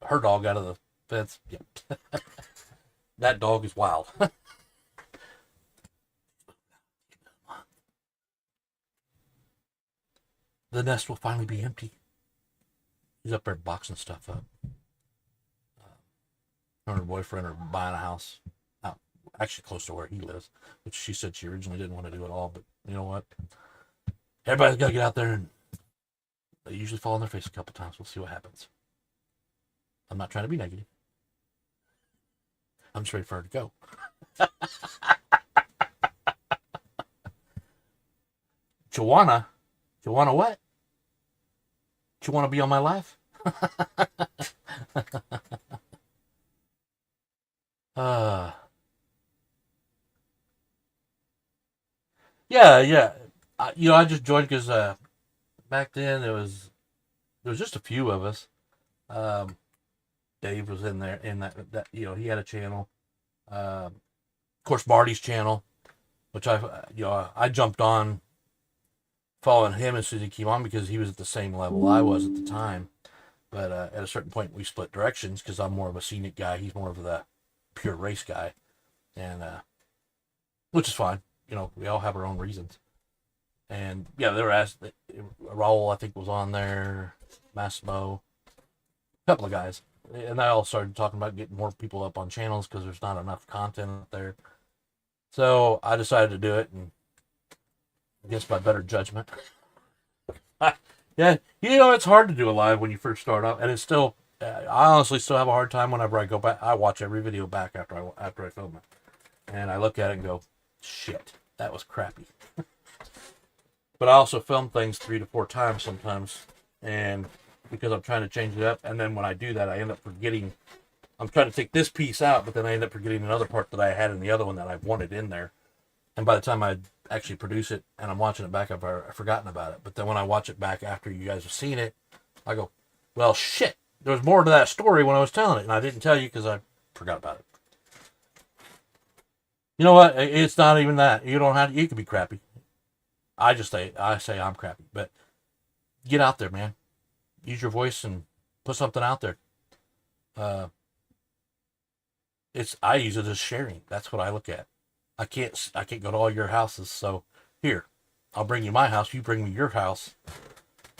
her dog out of the fence. Yeah. That dog is wild. The nest will finally be empty. She's up there boxing stuff up. Her and her boyfriend are buying a house out, actually close to where he lives, which she said she originally didn't want to do at all. But you know what? Everybody's got to get out there, and they usually fall on their face a couple times. We'll see what happens. I'm not trying to be negative. I'm just ready for her to go. Joanna what? You want to be on my live? Yeah. I just joined because back then there was just a few of us. Dave was in there, in that he had a channel. Of course, Marty's channel, which I jumped on following him as soon as he came on because he was at the same level I was at the time. But at a certain point, we split directions because I'm more of a scenic guy. He's more of the pure race guy, and which is fine. We all have our own reasons. And yeah, they were asked. Raul, I think, was on there. Massimo, a couple of guys, and I all started talking about getting more people up on channels because there's not enough content up there. So I decided to do it, and against my better judgment. Yeah, it's hard to do a live when you first start out, and it's still. I honestly still have a hard time whenever I go back. I watch every video back after I film it, and I look at it and go, "Shit, that was crappy." But I also film things 3 to 4 times sometimes, and because I'm trying to change it up, and then when I do that, I end up forgetting. I'm trying to take this piece out, but then I end up forgetting another part that I had in the other one that I wanted in there. And by the time I actually produce it and I'm watching it back, I've forgotten about it. But then when I watch it back after you guys have seen it, I go, well, shit, there was more to that story when I was telling it, and I didn't tell you because I forgot about it. You know what? It's not even that. You don't have to, you can be crappy. I say I'm crappy, but get out there, man. Use your voice and put something out there. Uh, I use it as sharing. That's what I look at. I can't go to all your houses. So here, I'll bring you my house. You bring me your house,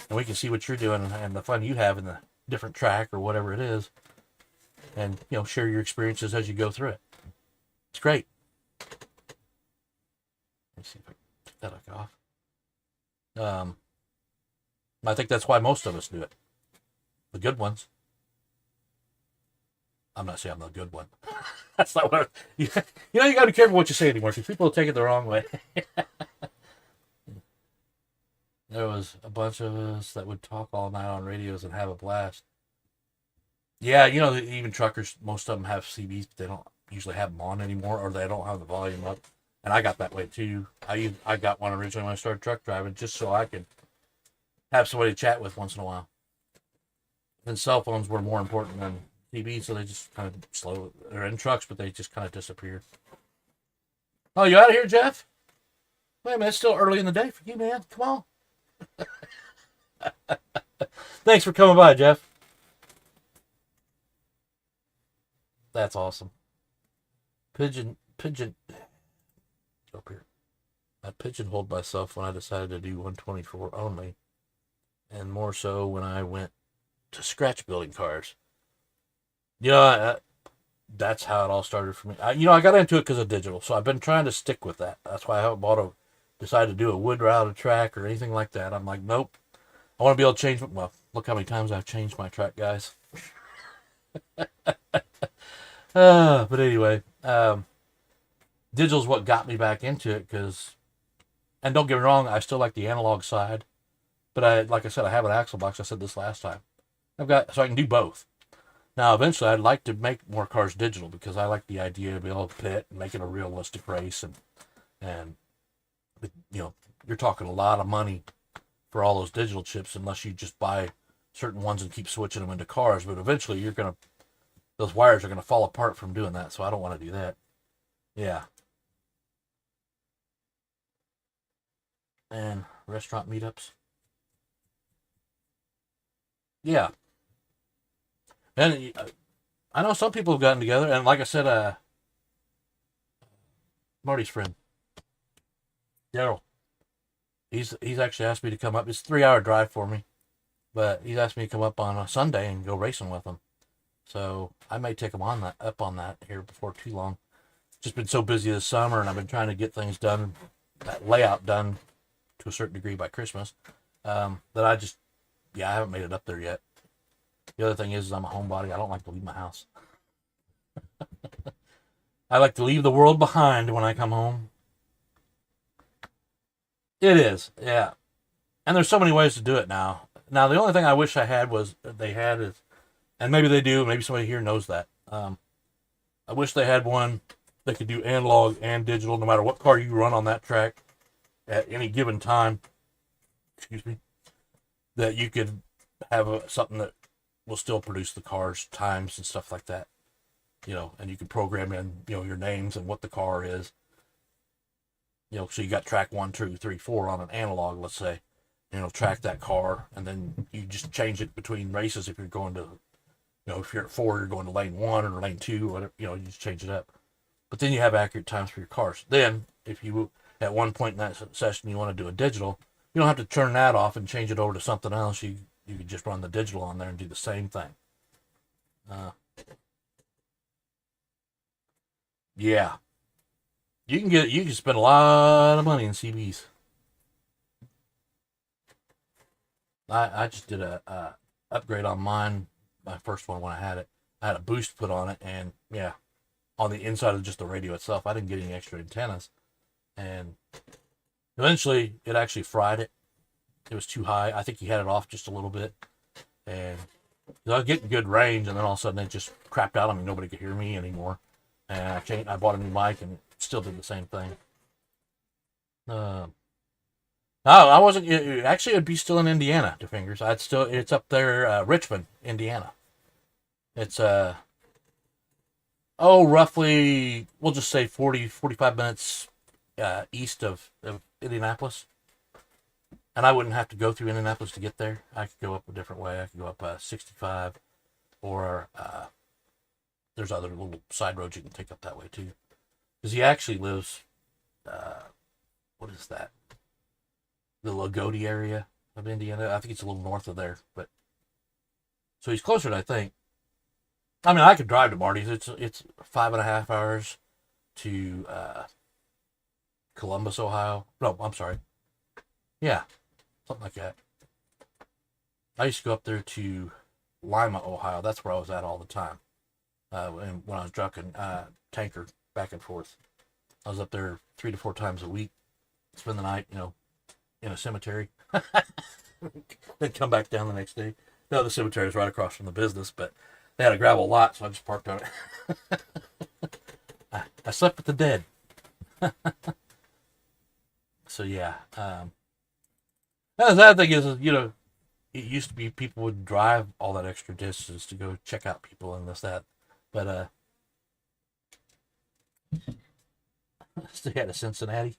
and we can see what you're doing and the fun you have in the different track or whatever it is, and share your experiences as you go through it. It's great. Let me see if I can take that off. I think that's why most of us do it. The good ones. I'm not saying I'm the good one. That's not what you got to be careful what you say anymore because people will take it the wrong way. There was a bunch of us that would talk all night on radios and have a blast. Yeah, even truckers, most of them have CBs, but they don't usually have them on anymore, or they don't have the volume up. And I got that way too. I got one originally when I started truck driving, just so I could have somebody to chat with once in a while. And cell phones were more important than TV, so they just kind of slow. They're in trucks, but they just kind of disappear. Oh, you out of here, Jeff? Wait a minute, it's still early in the day for you, man. Come on. Thanks for coming by, Jeff. That's awesome. Pigeon. Up here. I pigeonholed myself when I decided to do 124 only, and more so when I went to scratch building cars. That's how it all started for me. I got into it because of digital, so I've been trying to stick with that. That's why I haven't decided to do a wood routed track or anything like that. I'm like, nope. I want to be able to change. Well, look how many times I've changed my track, guys. But anyway, digital's what got me back into it and don't get me wrong, I still like the analog side, but like I said, I have an axle box. I said this last time. So I can do both. Now, eventually, I'd like to make more cars digital because I like the idea of being able to pit and make it a realistic race. And you're talking a lot of money for all those digital chips unless you just buy certain ones and keep switching them into cars. But eventually, those wires are going to fall apart from doing that. So I don't want to do that. Yeah. And restaurant meetups. Yeah. And I know some people have gotten together, and like I said, Marty's friend, Daryl, he's actually asked me to come up. It's a 3-hour drive for me, but he's asked me to come up on a Sunday and go racing with him. So I may take him up on that here before too long. Just been so busy this summer, and I've been trying to get things done, that layout done to a certain degree by Christmas, that I haven't made it up there yet. The other thing is I'm a homebody. I don't like to leave my house. I like to leave the world behind when I come home. It is, yeah. And there's so many ways to do it now. Now, the only thing I wish I had is, and maybe they do, maybe somebody here knows that. I wish they had one that could do analog and digital, no matter what car you run on that track at any given time. Excuse me. That you could have something that will still produce the car's times and stuff like that. And you can program in, your names and what the car is. So you got track 1, 2, 3, 4 on an analog, let's say. Track that car, and then you just change it between races. If you're going to, if you're at 4, you're going to lane 1 or lane 2, whatever, you just change it up. But then you have accurate times for your cars. Then, if you, at one point in that session, you want to do a digital, you don't have to turn that off and change it over to something else. You can just run the digital on there and do the same thing. Yeah. You can spend a lot of money in CBs. I just did a upgrade on mine, my first one when I had it. I had a boost put on it, and yeah, on the inside of just the radio itself, I didn't get any extra antennas. And eventually, it actually fried it. It was too high. I think he had it off just a little bit. And I was getting good range, and then all of a sudden it just crapped out on me. Nobody could hear me anymore. And I bought a new mic, and it still did the same thing. No, I wasn't. Actually, it'd be still in Indiana, DeFingers. It's up there, Richmond, Indiana. It's, roughly, we'll just say 40, 45 minutes east of Indianapolis. and I wouldn't have to go through Indianapolis to get there. I could go up a different way. I could go up 65, or there's other little side roads you can take up that way too. Because he actually lives, what is that? The Lagodi area of Indiana. I think it's a little north of there, but so he's closer than I think. I mean, I could drive to Marty's. It's 5.5 hours to Columbus, Ohio. No, I'm sorry. Yeah, something like that. I used to go up there to Lima, Ohio. That's where I was at all the time. And when I was trucking tanker back and forth, I was up there 3 to 4 times a week. Spend the night, in a cemetery. Then come back down the next day. No, the cemetery is right across from the business, but they had a gravel lot, so I just parked on it. I slept with the dead. So yeah. The sad thing is, it used to be people would drive all that extra distance to go check out people and this, that. But stay out of Cincinnati.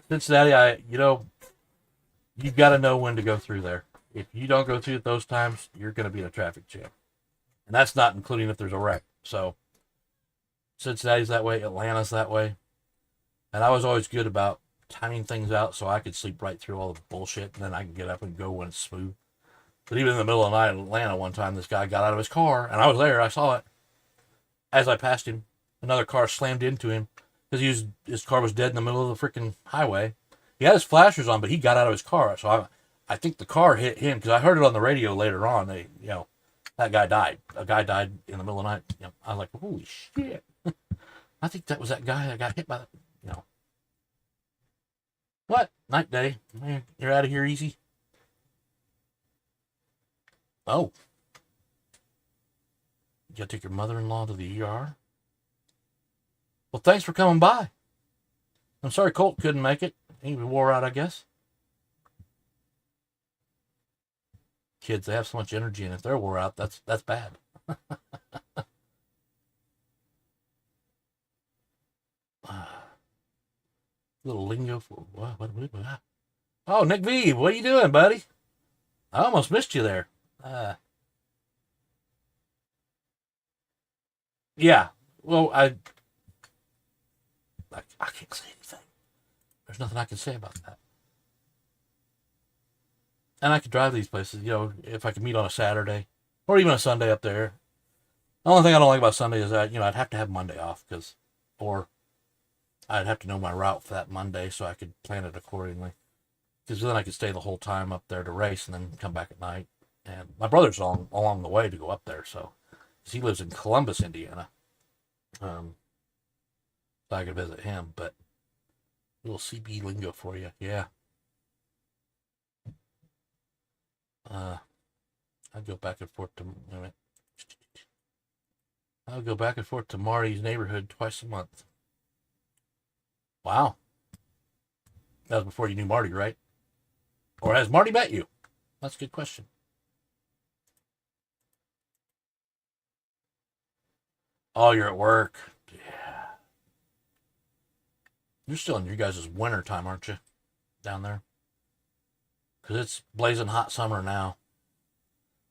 Cincinnati, you've got to know when to go through there. If you don't go through it those times, you're going to be in a traffic jam. And that's not including if there's a wreck. So Cincinnati's that way, Atlanta's that way. And I was always good about timing things out so I could sleep right through all the bullshit, and then I can get up and go when it's smooth. But even in the middle of the night in Atlanta one time, this guy got out of his car, and I was there, I saw it. As I passed him, another car slammed into him because his car was dead in the middle of the freaking highway. He had his flashers on, but he got out of his car. So I think the car hit him, because I heard it on the radio later on. That guy died. A guy died in the middle of the night. I was like, holy shit. I think that was that guy that got hit by the, What? Night day. Man, you're out of here easy. Oh. You gotta take your mother-in-law to the ER? Well, thanks for coming by. I'm sorry Colt couldn't make it. He wore out, I guess. Kids, they have so much energy, and if they're wore out, that's bad. Little lingo for what? Oh, Nick V, what are you doing, buddy? I almost missed you there. Yeah. Well, I can't say anything. There's nothing I can say about that. And I could drive these places, if I could meet on a Saturday or even a Sunday up there. The only thing I don't like about Sunday is that, I'd have to have Monday off, or I'd have to know my route for that Monday so I could plan it accordingly. Because then I could stay the whole time up there to race and then come back at night. And my brother's along the way to go up there, so because he lives in Columbus, Indiana. So I could visit him, but a little CB lingo for you, yeah. I'd go back and forth I'll go back and forth to Marty's neighborhood twice a month. Wow. That was before you knew Marty, right? Or has Marty met you? That's a good question. Oh, you're at work. Yeah. You're still in your guys' winter time, aren't you? Down there? Because it's blazing hot summer now.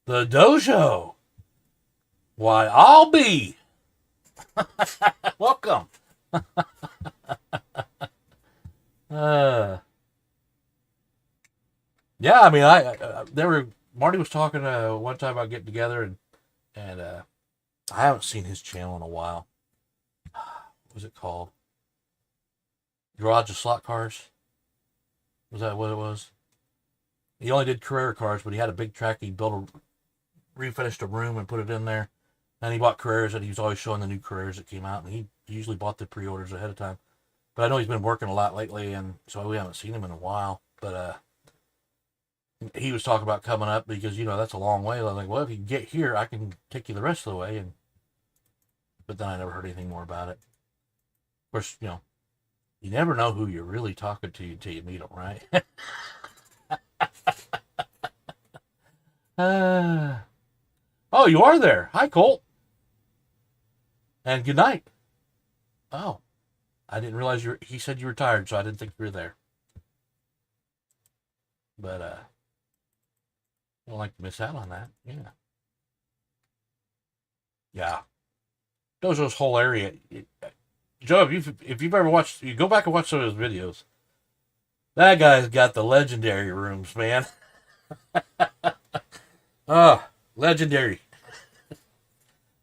The dojo. Why, I'll be. Welcome. Yeah, I mean, Marty was talking one time about getting together, and I haven't seen his channel in a while. What was it called? Garage of Slot Cars? Was that what it was? He only did Carrera cars, but he had a big track. He refinished a room and put it in there. And he bought Carreras, and he was always showing the new Carreras that came out. And he usually bought the pre-orders ahead of time. But I know he's been working a lot lately, and so we haven't seen him in a while. But he was talking about coming up because, that's a long way. I was like, well, if you can get here, I can take you the rest of the way. But then I never heard anything more about it. Of course, you never know who you're really talking to until you meet them, right? Oh, you are there. Hi, Colt. And good night. Oh. I didn't realize he said you were tired, so I didn't think you were there. But I don't like to miss out on that. Yeah. Yeah. Dojo's whole area. Joe, if you've ever watched, you go back and watch some of his videos. That guy's got the legendary rooms, man. Oh, legendary.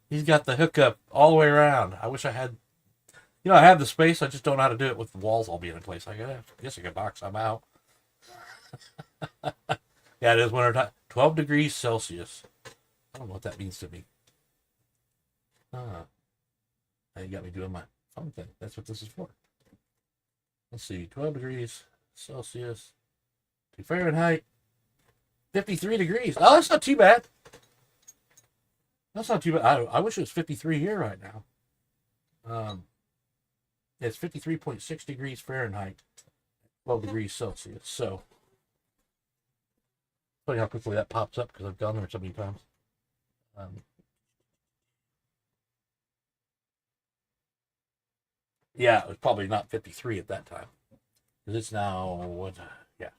He's got the hookup all the way around. I wish I had, I have the space. I just don't know how to do it with the walls all being in place. I guess I could box them out. Yeah, it is winter time. 12 degrees Celsius. I don't know what that means to me. Now you got me doing my phone thing. That's what this is for. Let's see. 12 degrees Celsius to Fahrenheit. 53 degrees. Oh, that's not too bad. That's not too bad. I wish it was 53 here right now. It's 53.6 degrees Fahrenheit, 12 degrees Celsius. So, funny how quickly that pops up because I've gone there so many times. Yeah, it was probably not 53 at that time. Because it's now, what, yeah.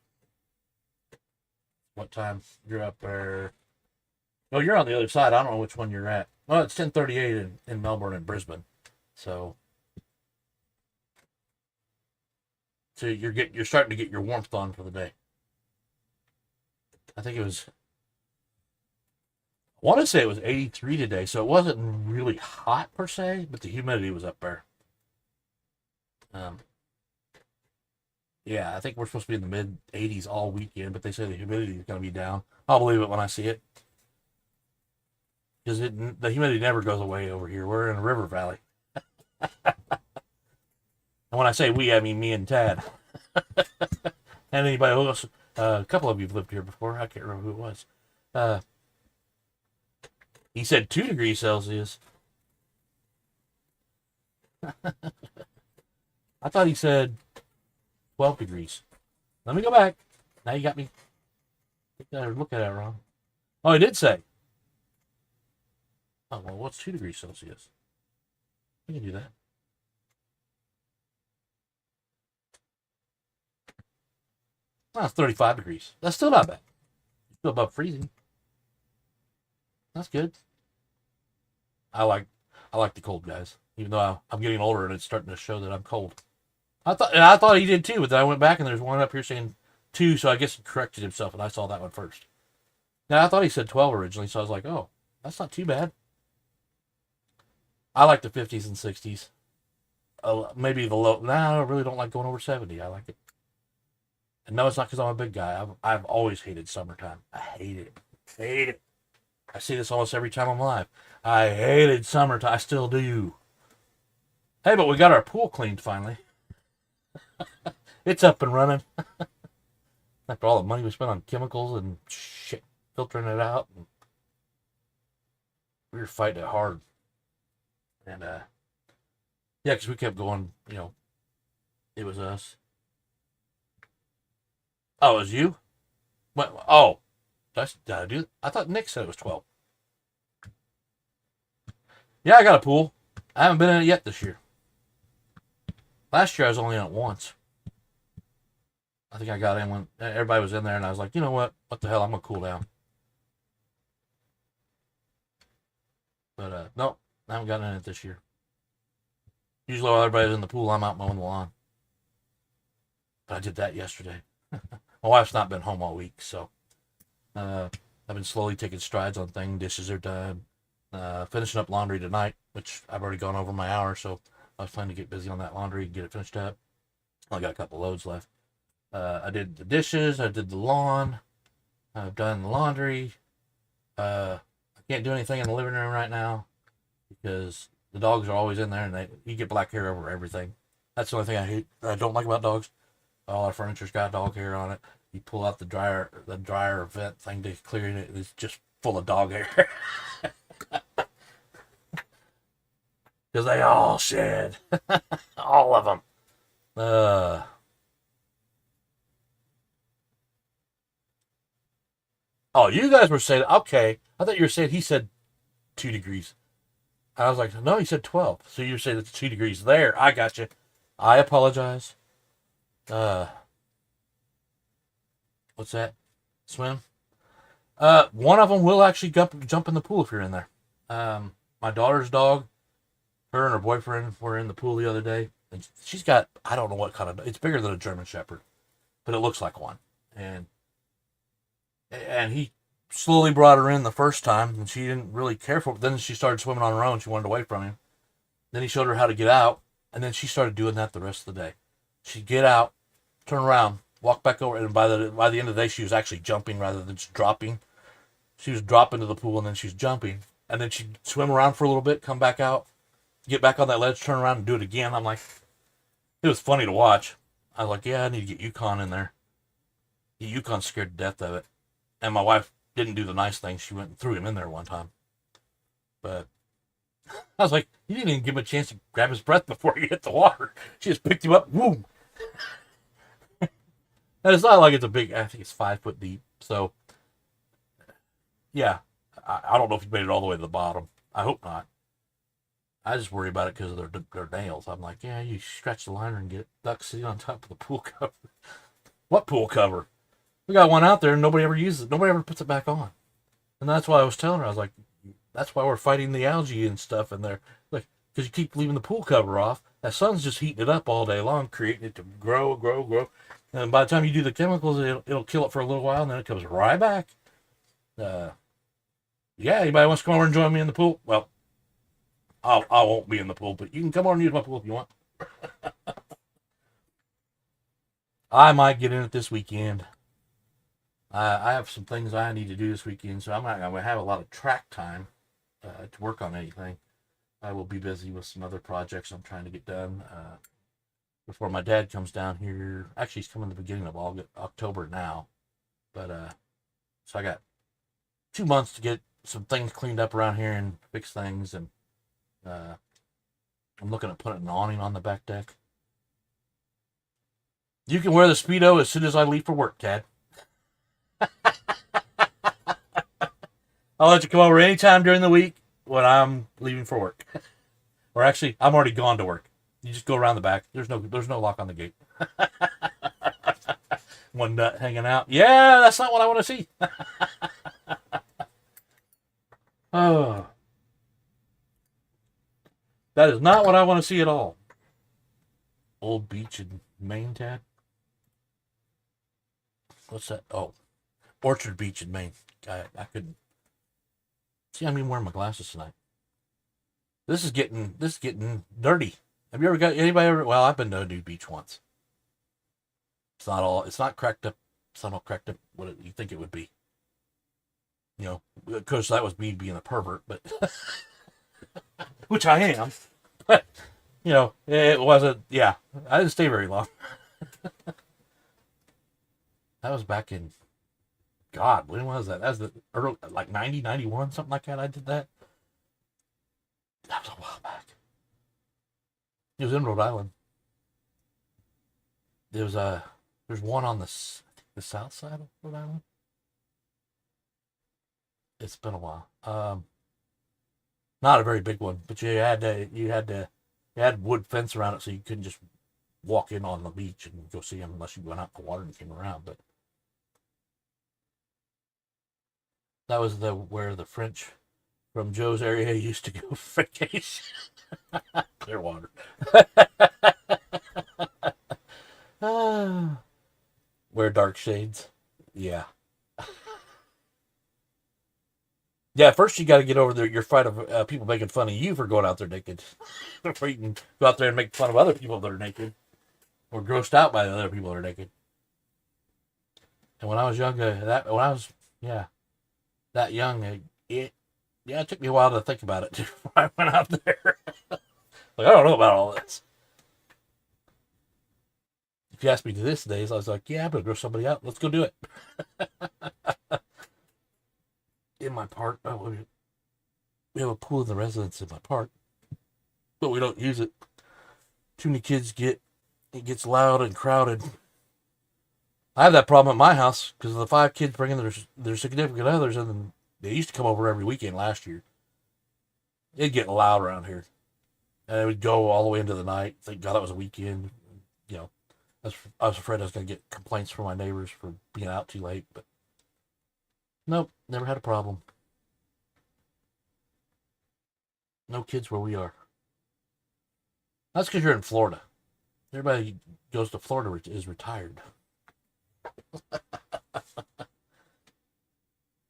What time? You're up there. Oh, you're on the other side. I don't know which one you're at. Well, it's 10:38 in Melbourne and Brisbane. So you're starting to get your warmth on for the day. I think it was, I want to say it was 83 today, so it wasn't really hot per se, but the humidity was up there. Yeah, I think we're supposed to be in the mid 80s all weekend, but they say the humidity is going to be down. I'll believe it when I see it. Because the humidity never goes away over here. We're in a river valley. And when I say we, I mean me and Tad. And anybody else, a couple of you have lived here before. I can't remember who it was. He said 2 degrees Celsius. I thought he said 12 degrees. Let me go back. Now you got me. I look at it wrong. Oh, he did say. Oh, well, what's 2 degrees Celsius? We can do that. That's 35 degrees. That's still not bad. Still above freezing. That's good. I like the cold, guys. Even though I'm getting older and it's starting to show that I'm cold. I thought he did too, but then I went back and there's one up here saying 2, so I guess he corrected himself and I saw that one first. Now I thought he said 12 originally, so I was like, oh, that's not too bad. I like the 50s and 60s. Maybe the low. Nah, I really don't like going over 70. I like it. And no, it's not because I'm a big guy. I've always hated summertime. I hate it. Hate it. I see this almost every time I'm live. I hated summertime. I still do. Hey, but we got our pool cleaned finally. It's up and running. After all the money we spent on chemicals and shit, filtering it out. And we were fighting it hard. And, yeah, because we kept going, it was us. Oh, it was you? What? Oh, did I do? I thought Nick said it was 12. Yeah, I got a pool. I haven't been in it yet this year. Last year I was only in it once. I think I got in when everybody was in there, and I was like, you know what? What the hell? I'm gonna cool down. But no, I haven't gotten in it this year. Usually while everybody's in the pool, I'm out mowing the lawn. But I did that yesterday. My wife's not been home all week, so I've been slowly taking strides on things. Dishes are done. Finishing up laundry tonight, which I've already gone over my hour, so I was planning to get busy on that laundry and get it finished up. I got a couple loads left. I did the dishes. I did the lawn. I've done the laundry. I can't do anything in the living room right now because the dogs are always in there, and you get black hair over everything. That's the only thing I hate. I don't like about dogs. All our furniture's got dog hair on it. You pull out the dryer vent thing to clear it. It's just full of dog hair. Because they all shed. All of them. Oh, you guys were saying, okay. I thought you were saying he said 2 degrees. I was like, no, he said 12. So you're saying it's 2 degrees there. I got you. I apologize. Uh, what's that? Swim? One of them will actually jump in the pool if you're in there. My daughter's dog, her and her boyfriend were in the pool the other day, and she's got, I don't know what kind of, it's bigger than a German Shepherd, but it looks like one. And he slowly brought her in the first time, and she didn't really care for it. Then she started swimming on her own. She wanted away from him. Then he showed her how to get out, and then she started doing that the rest of the day. She'd get out, turn around, walk back over, and by the end of the day, she was actually jumping rather than just dropping. She was dropping to the pool, and then she's jumping, and then she'd swim around for a little bit, come back out, get back on that ledge, turn around, and do it again. I'm like, it was funny to watch. I was like, yeah, I need to get Yukon in there. Yukon's scared to death of it. And my wife didn't do the nice thing. She went and threw him in there one time. But I was like, you didn't even give him a chance to grab his breath before he hit the water. She just picked him up, boom. And it's not like it's a big, I think it's 5 foot deep. So, yeah, I don't know if he made it all the way to the bottom. I hope not. I just worry about it because of their nails. I'm like, yeah, you scratch the liner and get ducks sitting on top of the pool cover. What pool cover? We got one out there and nobody ever uses it. Nobody ever puts it back on. And that's why I was telling her, I was like, that's why we're fighting the algae and stuff in there. Like, because you keep leaving the pool cover off. That sun's just heating it up all day long, creating it to grow. And by the time you do the chemicals, it'll kill it for a little while, and then it comes right back. Yeah, anybody wants to come over and join me in the pool? Well, I won't be in the pool, but you can come over and use my pool if you want. I might get in it this weekend. I have some things I need to do this weekend, so I'm not going to have a lot of track time to work on anything. I will be busy with some other projects I'm trying to get done before my dad comes down here. Actually, he's coming the beginning of October now. But so I got 2 months to get some things cleaned up around here and fix things. And I'm looking at putting an awning on the back deck. You can wear the Speedo as soon as I leave for work, Tad. I'll let you come over anytime during the week when I'm leaving for work. Or actually, I'm already gone to work. You just go around the back. There's no lock on the gate. One nut hanging out. Yeah, that's not what I want to see. Oh, that is not what I want to see at all. Old beach in Maine, Tad. What's that? Oh, Orchard Beach in Maine. I couldn't see. I'm even wearing my glasses tonight. This is getting dirty. Have you ever got anybody ever? Well, I've been to a nude beach once. It's not cracked up. It's not all cracked up what you think it would be. You know, of course that was me being a pervert, but which I am. But you know, it wasn't. Yeah, I didn't stay very long. That was back in, God, when was that? That was the early, like 90, 91, something like that. I did that. That was a while back. It was in Rhode Island. There's one on the south side of Rhode Island. It's been a while. Not a very big one, but you had wood fence around it, so you couldn't just walk in on the beach and go see them unless you went out in the water and came around. But that was where the French from Joe's area used to go vacation. Clearwater. Wear dark shades. Yeah. Yeah, first you got to get over your fright of people making fun of you for going out there naked. Before you can go out there and make fun of other people that are naked. Or grossed out by the other people that are naked. And when I was young, that young, it took me a while to think about it before I went out there. Like, I don't know about all this. If you asked me to this days, I was like, yeah, I'm going to gross somebody out. Let's go do it. In my park, we have a pool in the residence in my park, but we don't use it. Too many kids it gets loud and crowded. I have that problem at my house because of the 5 kids bringing their significant others, and they used to come over every weekend last year. It'd get loud around here. And it would go all the way into the night. Thank God it was a weekend. You know, I was afraid I was going to get complaints from my neighbors for being out too late, but nope, never had a problem. No kids where we are. That's because you're in Florida. Everybody goes to Florida is retired. They're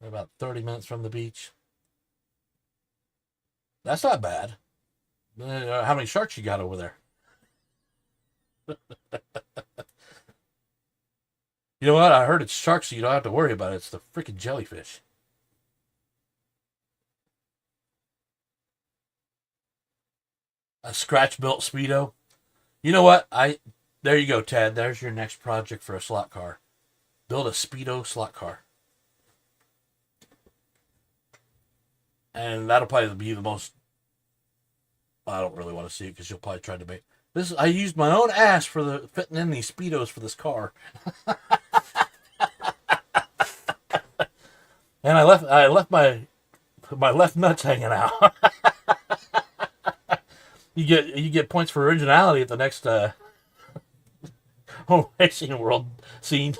about 30 minutes from the beach. That's not bad. How many sharks you got over there? You know what? I heard it's sharks, so you don't have to worry about it. It's the freaking jellyfish. A scratch built Speedo. You know what? There you go, Tad. There's your next project for a slot car. Build a Speedo slot car. And that'll probably be the most. I don't really want to see it because you'll probably try to make this. I used my own ass for the fitting in these Speedos for this car. And I left my left nuts hanging out. You get points for originality at the next home racing world scene.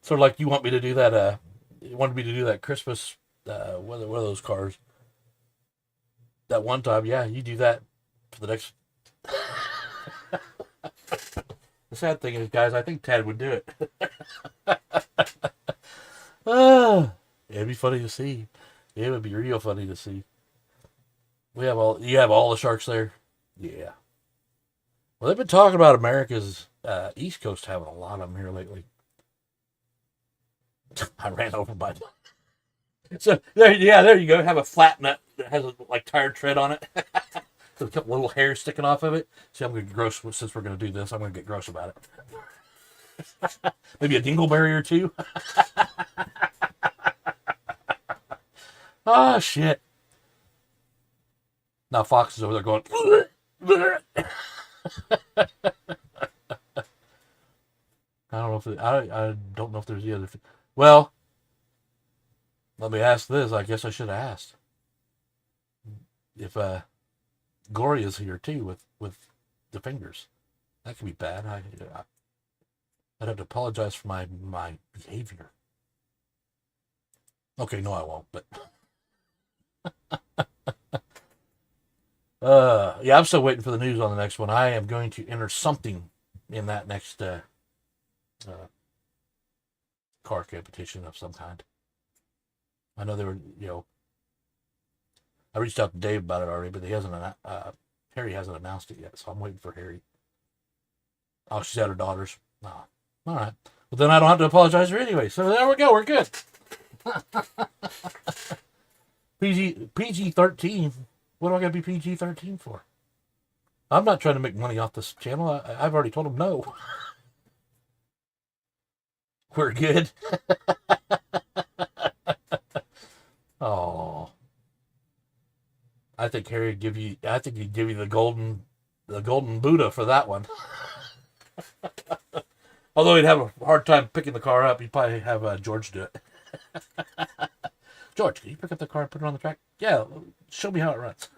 Sort of like you want me to do that. You wanted me to do that Christmas. What are those cars? That one time, yeah, you do that for the next. The sad thing is, guys, I think Tad would do it. It'd be funny to see. It would be real funny to see. You have all the sharks there. Yeah. Well, they've been talking about America's East Coast having a lot of them here lately. I ran over by. So there you go. Have a flat nut that has a like tire tread on it. With a couple little hairs sticking off of it. See, I'm going to get gross since we're going to do this. I'm going to get gross about it. Maybe a dingleberry or two. Oh shit! Now Fox is over there going. I don't know if there's the other. Well, let me ask this. I guess I should have asked if Gloria's here too with the fingers. That could be bad. I'd have to apologize for my behavior. Okay, no, I won't. But yeah, I'm still waiting for the news on the next one. I am going to enter something in that next car competition of some kind. I know they were, I reached out to Dave about it already, but Harry hasn't announced it yet, so I'm waiting for Harry. Oh, she's at her daughter's. Oh, all right. Well, then I don't have to apologize to her anyway. So there we go. We're good. PG-13. What do I got to be PG-13 for? I'm not trying to make money off this channel. I've already told him no. We're good. Oh, I think Harry would give you. I think he'd give you the golden Buddha for that one. Although he'd have a hard time picking the car up, he'd probably have George do it. George, can you pick up the car and put it on the track? Yeah, show me how it runs.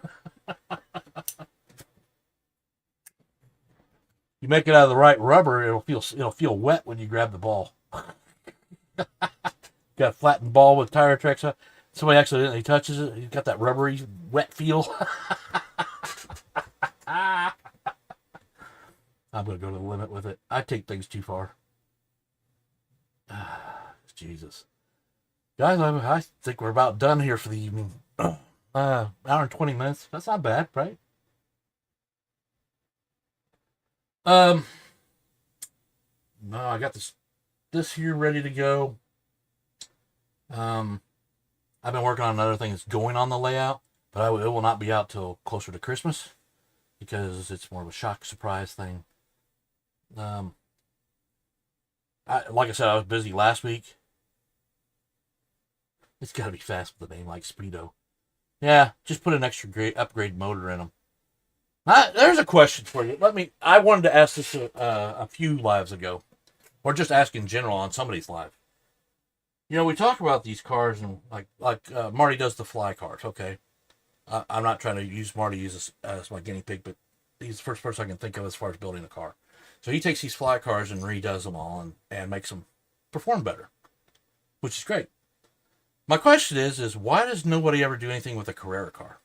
You make it out of the right rubber, it'll feel wet when you grab the ball. Got a flattened ball with tire tracks on. Somebody accidentally touches it, you got that rubbery wet feel. I'm gonna go to the limit with it. I take things too far. Jesus. Guys, I think we're about done here for the evening. Hour and 20 minutes. That's not bad, right? No, I got this here ready to go. I've been working on another thing that's going on the layout, but it will not be out till closer to Christmas because it's more of a shock surprise thing. Like I said, I was busy last week. It's got to be fast with a name like Speedo. Yeah, just put an extra upgrade motor in them. There's a question for you. I wanted to ask this a few lives ago, or just ask in general on somebody's live. We talk about these cars and like Marty does the fly cars, okay? I'm not trying to use Marty as my guinea pig, but he's the first person I can think of as far as building a car. So he takes these fly cars and redoes them all and makes them perform better, which is great. My question is why does nobody ever do anything with a Carrera car?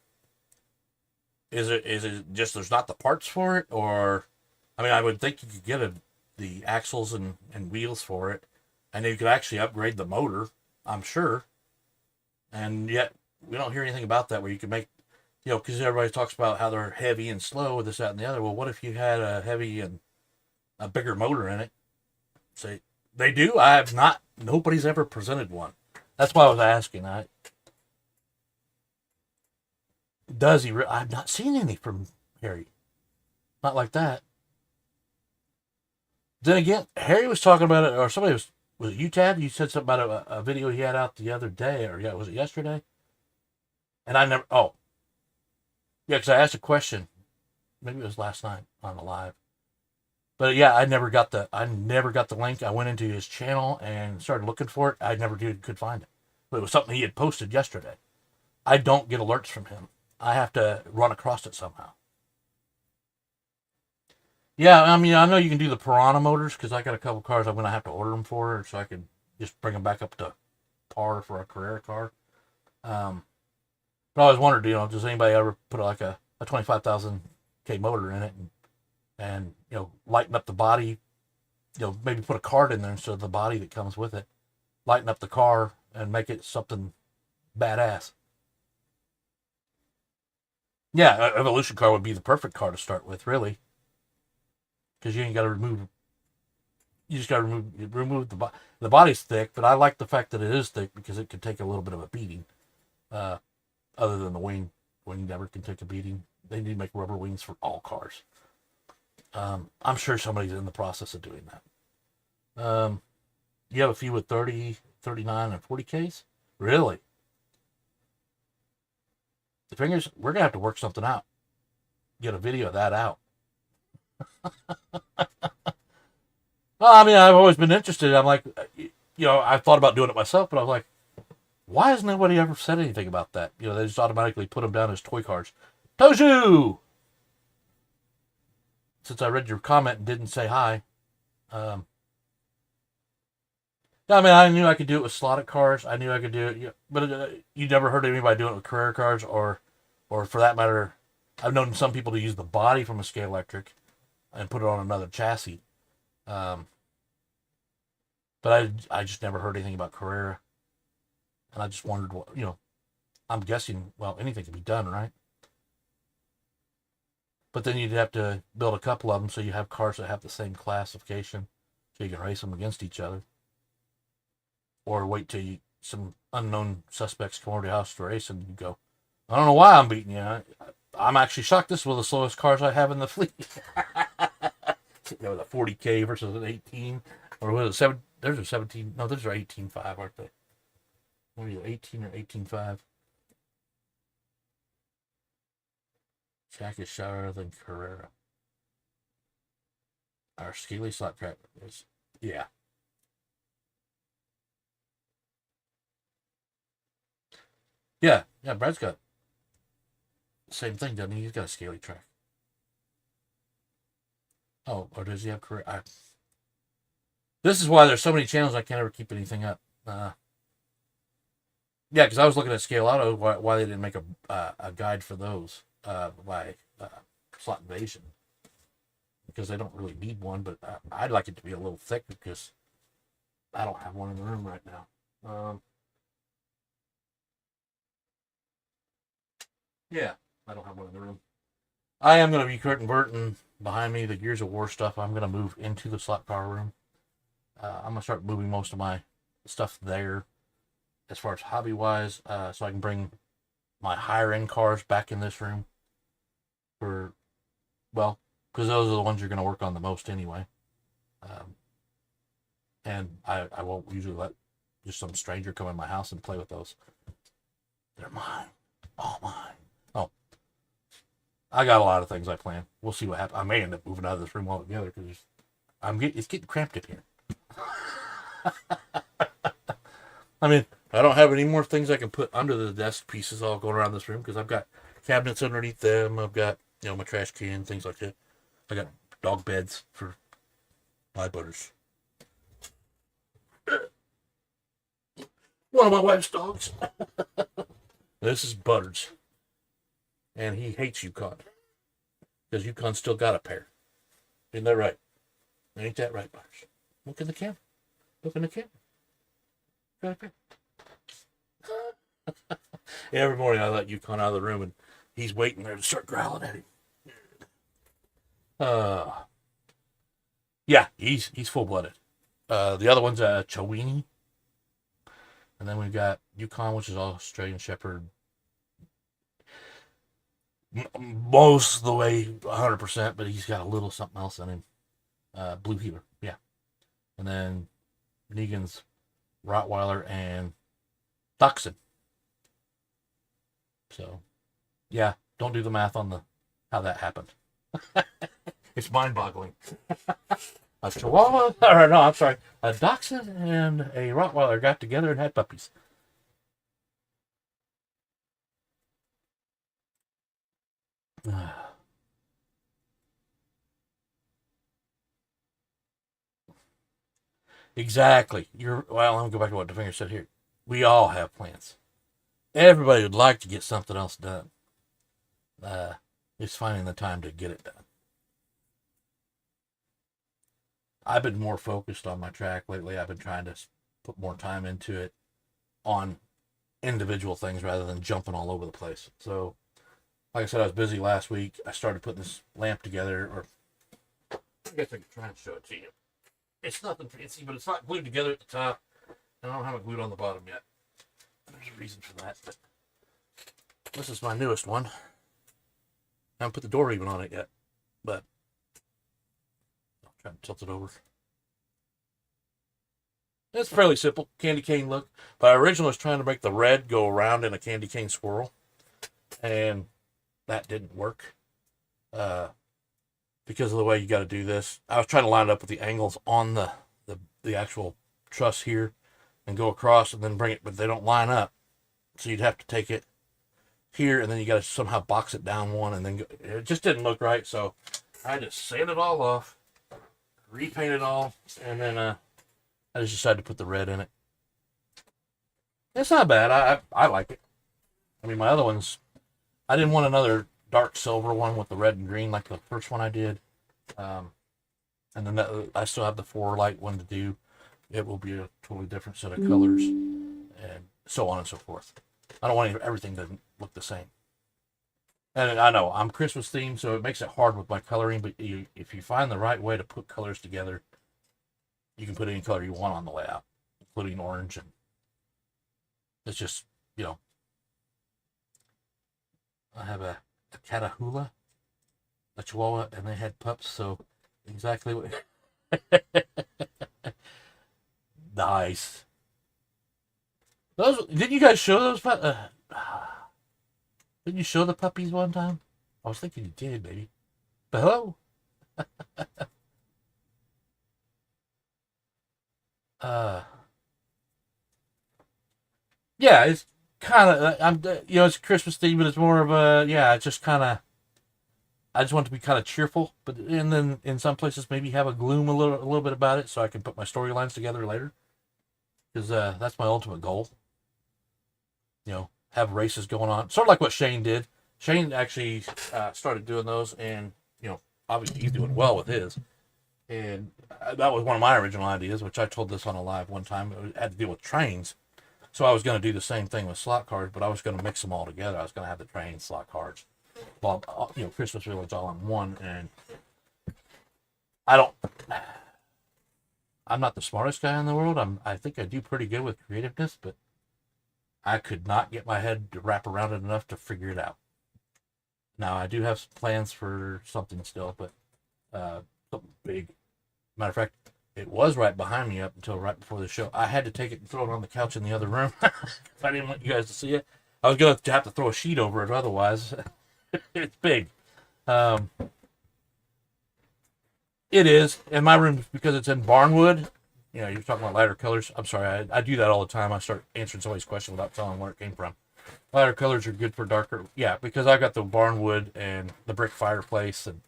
Is it just there's not the parts for it, or I mean I would think you could get the axles and wheels for it, and you could actually upgrade the motor, I'm sure, and yet we don't hear anything about that where you could make, because everybody talks about how they're heavy and slow, this, that, and the other. Well, what if you had a heavy and a bigger motor in it? Say they do. I have not. Nobody's ever presented one. That's why I was asking. Does he? I've not seen any from Harry. Not like that. Then again, Harry was talking about it, or somebody was it you, Tad? You said something about a video he had out the other day, or yeah, was it yesterday? And I never. Oh, yeah, because I asked a question. Maybe it was last night on the live. But yeah, I never got the link. I went into his channel and started looking for it. I never could find it. But it was something he had posted yesterday. I don't get alerts from him. I have to run across it somehow. Yeah, I mean, I know you can do the Piranha motors because I got a couple cars I'm going to have to order them for, so I can just bring them back up to par for a Carrera car. Um, but I always wondered, does anybody ever put like a 25,000 K motor in it and lighten up the body, maybe put a card in there instead of the body that comes with it, lighten up the car and make it something badass. Yeah, Evolution car would be the perfect car to start with, really, because you ain't got to remove. You just got to remove the body's thick, but I like the fact that it is thick because it can take a little bit of a beating. Uh, Other than the wing never can take a beating. They need to make rubber wings for all cars. I'm sure somebody's in the process of doing that. You have a few with 30, 39, and 40Ks? Really? The fingers, we're going to have to work something out. Get a video of that out. Well, I mean, I've always been interested. I'm like, I thought about doing it myself, but I was like, why has nobody ever said anything about that? They just automatically put them down as toy cars. Toju! Since I read your comment and didn't say hi. Yeah, I mean, I knew I could do it with slotted cars. I knew I could do it, but you never heard of anybody doing it with Carrera cars, or for that matter, I've known some people to use the body from a Scale Electric and put it on another chassis. Um, but I just never heard anything about Carrera, and I just wondered what I'm guessing. Well, anything can be done, right? But then you'd have to build a couple of them so you have cars that have the same classification, so you can race them against each other, or wait till some unknown suspects come over to your house to race and you go, I don't know why I'm beating you. I'm actually shocked. This is one of the slowest cars I have in the fleet. The 40K versus an 18, or was it 7? There's a 17. No, those are 18.5, aren't they? What are you, 18 or 18.5? Jack is shorter than Carrera. Our Scaly slot track is, yeah. Yeah, Brad's got the same thing, doesn't he? He's got a Scaly track. Oh, or does he have Carrera? This is why there's so many channels I can't ever keep anything up. Yeah, because I was looking at Scale Auto, why they didn't make a guide for those by Slot Invasion. Because they don't really need one, but I'd like it to be a little thick because I don't have one in the room right now. Yeah, I don't have one in the room. I am going to be converting behind me the Gears of War stuff. I'm going to move into the slot car room. I'm going to start moving most of my stuff there as far as hobby wise, so I can bring my higher end cars back in this room for, well, because those are the ones you're going to work on the most anyway. And I won't usually let just some stranger come in my house and play with those. They're mine. All mine. Oh, I got a lot of things I plan. We'll see what happens. I may end up moving out of this room altogether because it's getting cramped in here. I mean, I don't have any more things I can put under the desk pieces all going around this room because I've got cabinets underneath them. I've got, my trash can, things like that. I got dog beds for my Butters. One of my wife's dogs. This is Butters. And he hates Yukon. Because Yukon's still got a pair. Isn't that right? Ain't that right, Butters? Look in the camera. Look in the camera. Got a pair. Every morning I let Yukon out of the room and he's waiting there to start growling at him. Yeah, he's full-blooded. The other one's a Chiweenie. And then we've got Yukon, which is Australian Shepherd. Most of the way 100%, but he's got a little something else in him. Blue Heeler, yeah. And then Negan's Rottweiler and Dachshund. So, yeah, don't do the math on how that happened. It's mind-boggling. A Chihuahua, or no, I'm sorry, a Dachshund and a Rottweiler got together and had puppies. Exactly. Well, let me go back to what DeFinger said here. We all have plans. Everybody would like to get something else done. It's finding the time to get it done. I've been more focused on my track lately. I've been trying to put more time into it on individual things rather than jumping all over the place. So, like I said, I was busy last week. I started putting this lamp together, or I guess I could try and show it to you. It's nothing fancy, but it's not glued together at the top. And I don't have it glued on the bottom yet. There's a reason for that. But this is my newest one. I haven't put the door even on it yet, but I'll try to tilt it over. It's fairly simple, candy cane look. But I originally was trying to make the red go around in a candy cane swirl, and that didn't work because of the way you got to do this. I was trying to line it up with the angles on the actual truss here and go across and then bring it, but they don't line up. So you'd have to take it here and then you got to somehow box it down one and then go. It just didn't look right. So I just sand it all off, repaint it all, and then I just decided to put the red in it. It's not bad. I like it. I mean, my other ones, I didn't want another dark silver one with the red and green like the first one I did. And then I still have the 4-light one to do. It will be a totally different set of colors and so on and so forth. I don't want everything to look the same. And I know I'm Christmas themed, so it makes it hard with my coloring, but if you find the right way to put colors together, you can put any color you want on the layout, including orange. And it's just, I have a Catahoula, a Chihuahua, and they had pups, so exactly what. Nice. Didn't you guys show those? Didn't you show the puppies one time? I was thinking you did, maybe. But hello. Yeah, it's kind of it's Christmas theme, but it's more of it's just kind of. I just want it to be kind of cheerful, but and then in some places maybe have a gloom a little bit about it, so I can put my storylines together later. Because that's my ultimate goal. Have races going on, sort of like what Shane did. Shane actually started doing those, and obviously he's doing well with his. And that was one of my original ideas, which I told this on a live one time. It had to deal with trains, so I was going to do the same thing with slot cards, but I was going to mix them all together. I was going to have the train slot cards. Well, Christmas Village all in one, and I'm not the smartest guy in the world. I think I do pretty good with creativeness, but I could not get my head to wrap around it enough to figure it out. Now, I do have plans for something still, but something big. Matter of fact, it was right behind me up until right before the show. I had to take it and throw it on the couch in the other room. I didn't want you guys to see it. I was going to have to throw a sheet over it otherwise. It's big. It is. And my room, because it's in barnwood, you're talking about lighter colors. I'm sorry, I do that all the time. I start answering somebody's question without telling where it came from. Lighter colors are good for darker. Yeah, because I got the barnwood and the brick fireplace, and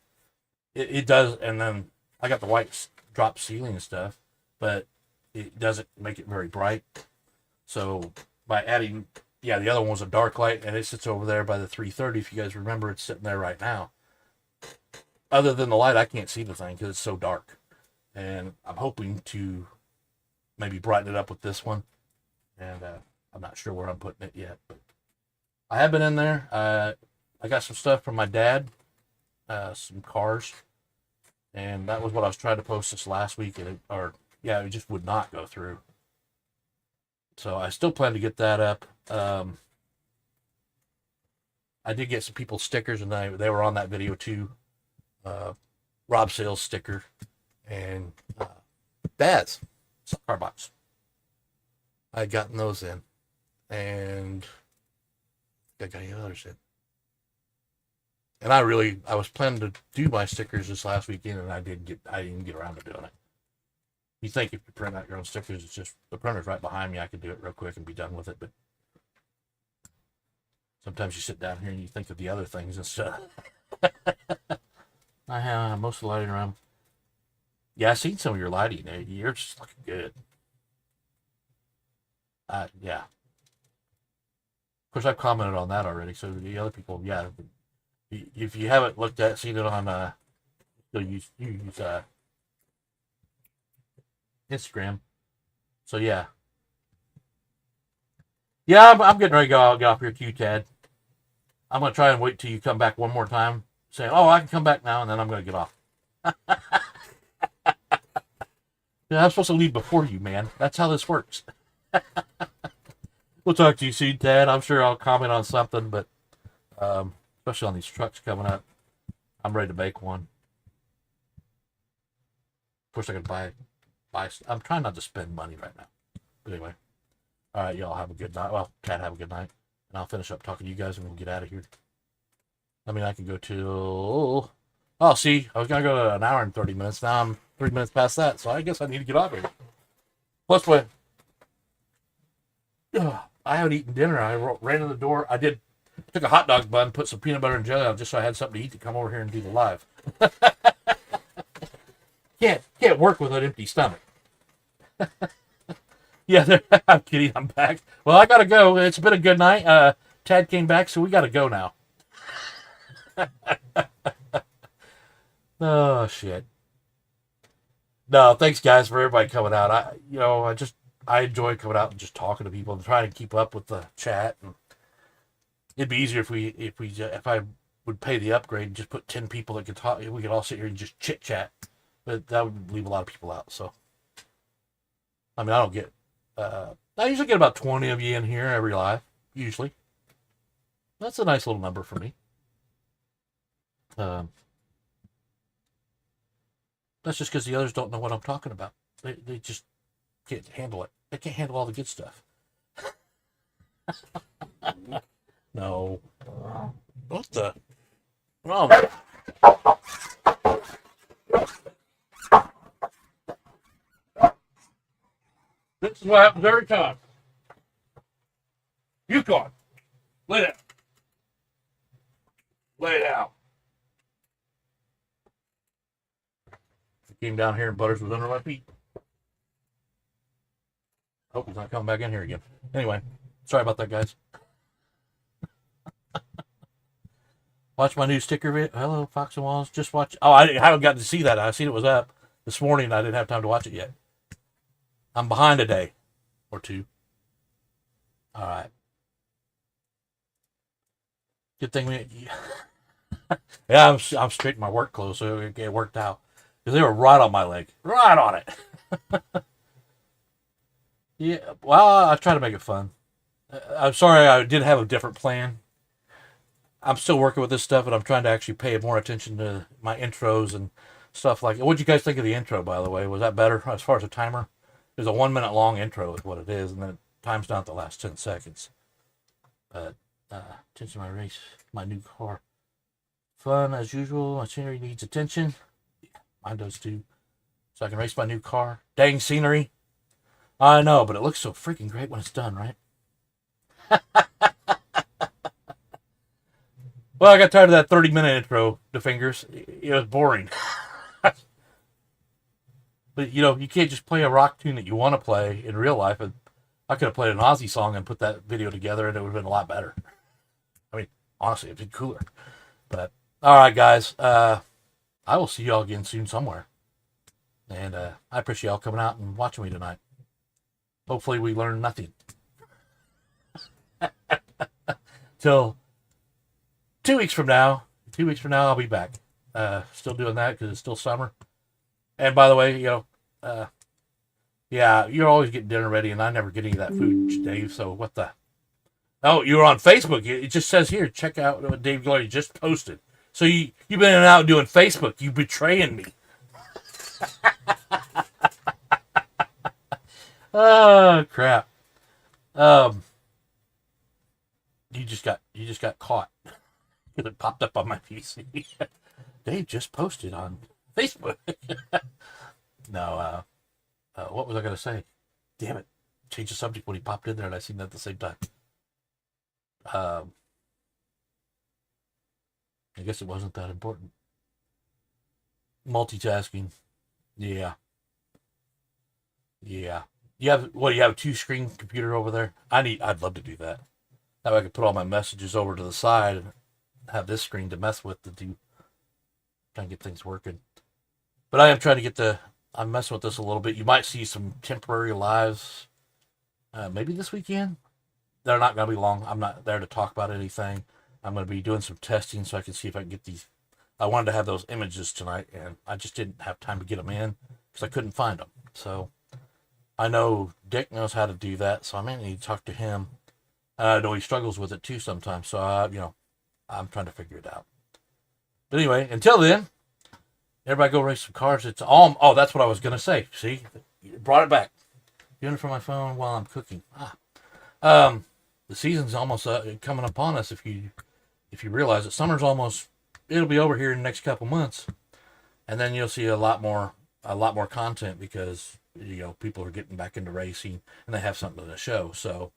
it does. And then I got the white drop ceiling and stuff, but it doesn't make it very bright. So by adding, yeah, the other one was a dark light, and it sits over there by the 330. If you guys remember, it's sitting there right now. Other than the light, I can't see the thing because it's so dark. And I'm hoping to maybe brighten it up with this one. And I'm not sure where I'm putting it yet, but I have been in there. I got some stuff from my dad, some cars, and that was what I was trying to post this last week, and it just would not go through. So I still plan to get that up. I did get some people's stickers, and they were on that video too. Rob Sales sticker and Dad's car box. I had gotten those in, and I got any others in. And I was planning to do my stickers this last weekend, and I didn't get around to doing it. You think if you print out your own stickers, it's just the printer's right behind me. I can do it real quick and be done with it. But sometimes you sit down here and you think of the other things and stuff. I have most of the lighting around. Yeah, I've seen some of your lighting. You're just looking good. Yeah. Of course, I've commented on that already. So the other people, yeah. If you haven't seen it on, you use Instagram. So yeah. Yeah, I'm getting ready to get off here too, Tad. I'm going to try and wait till you come back one more time. Say, oh, I can come back now, and then I'm going to get off. Yeah, I'm supposed to leave before you, man. That's how this works. We'll talk to you soon, Tad. I'm sure I'll comment on something, but especially on these trucks coming up. I'm ready to make one. Of course, I can buy. I'm trying not to spend money right now. But anyway. All right, y'all have a good night. Well, Tad, have a good night. And I'll finish up talking to you guys, and we'll get out of here. I mean, I can go till... Oh, see, I was going to go to an hour and 30 minutes. Now I'm 3 minutes past that, so I guess I need to get off here. Plus, I haven't eaten dinner. I ran in the door. Took a hot dog bun, put some peanut butter and jelly on just so I had something to eat to come over here and do the live. Can't work with an empty stomach. Yeah, I'm kidding. I'm back. Well, I got to go. It's been a good night. Tad came back, so we got to go now. Oh, shit. No, thanks, guys, for everybody coming out. I enjoy coming out and just talking to people and trying to keep up with the chat. And it'd be easier if I would pay the upgrade and just put 10 people that could talk. We could all sit here and just chit chat, but that would leave a lot of people out. So, I mean, I usually get about 20 of you in here every live. Usually, that's a nice little number for me. That's just because the others don't know what I'm talking about. They just can't handle it. They can't handle all the good stuff. No. What the? Oh. This is what happens every time. Yukon. Lay down. Lay down. Came down here and Butters was under my feet. Hope he's not coming back in here again. Anyway, sorry about that, guys. Watch my new sticker video. Hello, Fox and Walls. Just watch. Oh, I haven't gotten to see that. I seen it was up this morning. I didn't have time to watch it yet. I'm behind a day or two. All right. Good thing yeah, I'm straight in my work clothes, so it worked out. Because they were right on my leg. Right on it. Yeah, well, I try to make it fun. I'm sorry I did have a different plan. I'm still working with this stuff, and I'm trying to actually pay more attention to my intros and stuff like that. What'd you guys think of the intro, by the way? Was that better as far as a timer? There's a 1 minute long intro is what it is, and then it times down the last 10 seconds. But, attention to my race, my new car. Fun as usual. My scenery needs attention. Mine does too. So I can race my new car. Dang scenery. I know, but it looks so freaking great when it's done, right? Well, I got tired of that 30-minute intro, the fingers. It was boring. But, you can't just play a rock tune that you want to play in real life. I could have played an Ozzy song and put that video together, and it would have been a lot better. I mean, honestly, it'd been cooler. But, all right, guys. I will see y'all again soon somewhere. And I appreciate y'all coming out and watching me tonight. Hopefully we learned nothing. Till 2 weeks from now. 2 weeks from now, I'll be back. Still doing that because it's still summer. And by the way, yeah, you're always getting dinner ready, and I never get any of that food, Dave. So what the? Oh, you were on Facebook. It just says here, check out what Dave Glory just posted. So you've been out doing Facebook. You betraying me. Oh crap. You just got caught. It popped up on my PC. Dave just posted on Facebook. No, what was I going to say? Damn it. Change the subject when he popped in there and I seen that at the same time. I guess it wasn't that important. Multitasking. Yeah. You have a 2-screen computer over there? I'd love to do that. That way I could put all my messages over to the side and have this screen to mess with try and get things working. But I am trying to I'm messing with this a little bit. You might see some temporary lives, maybe this weekend. They're not going to be long. I'm not there to talk about anything. I'm going to be doing some testing so I can see if I can get these. I wanted to have those images tonight, and I just didn't have time to get them in because I couldn't find them. So I know Dick knows how to do that, so I may need to talk to him. I know he struggles with it too sometimes, so I'm trying to figure it out. But anyway, until then, everybody go race some cars. It's all. Oh, that's what I was gonna say. See, you brought it back. Doing it from my phone while I'm cooking. The season's almost coming upon us. If you realize that summer's almost, it'll be over here in the next couple months, and then you'll see a lot more content because people are getting back into racing and they have something to show. So.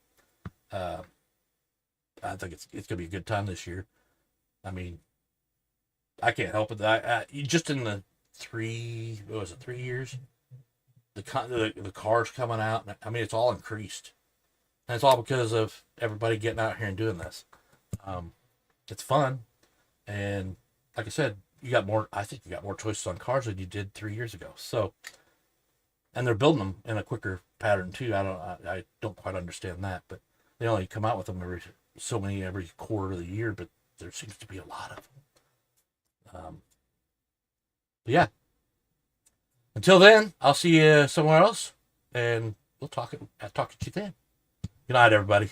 I think it's gonna be a good time this year. I mean, I can't help it. Just in the 3 years, the cars coming out. I mean, it's all increased, and it's all because of everybody getting out here and doing this. It's fun, and like I said, I think you got more choices on cars than you did 3 years ago. So, and they're building them in a quicker pattern too. I don't quite understand that, but. They only come out with them every quarter of the year, but there seems to be a lot of them. But yeah. Until then, I'll see you somewhere else, and we'll talk to you then. Good night, everybody.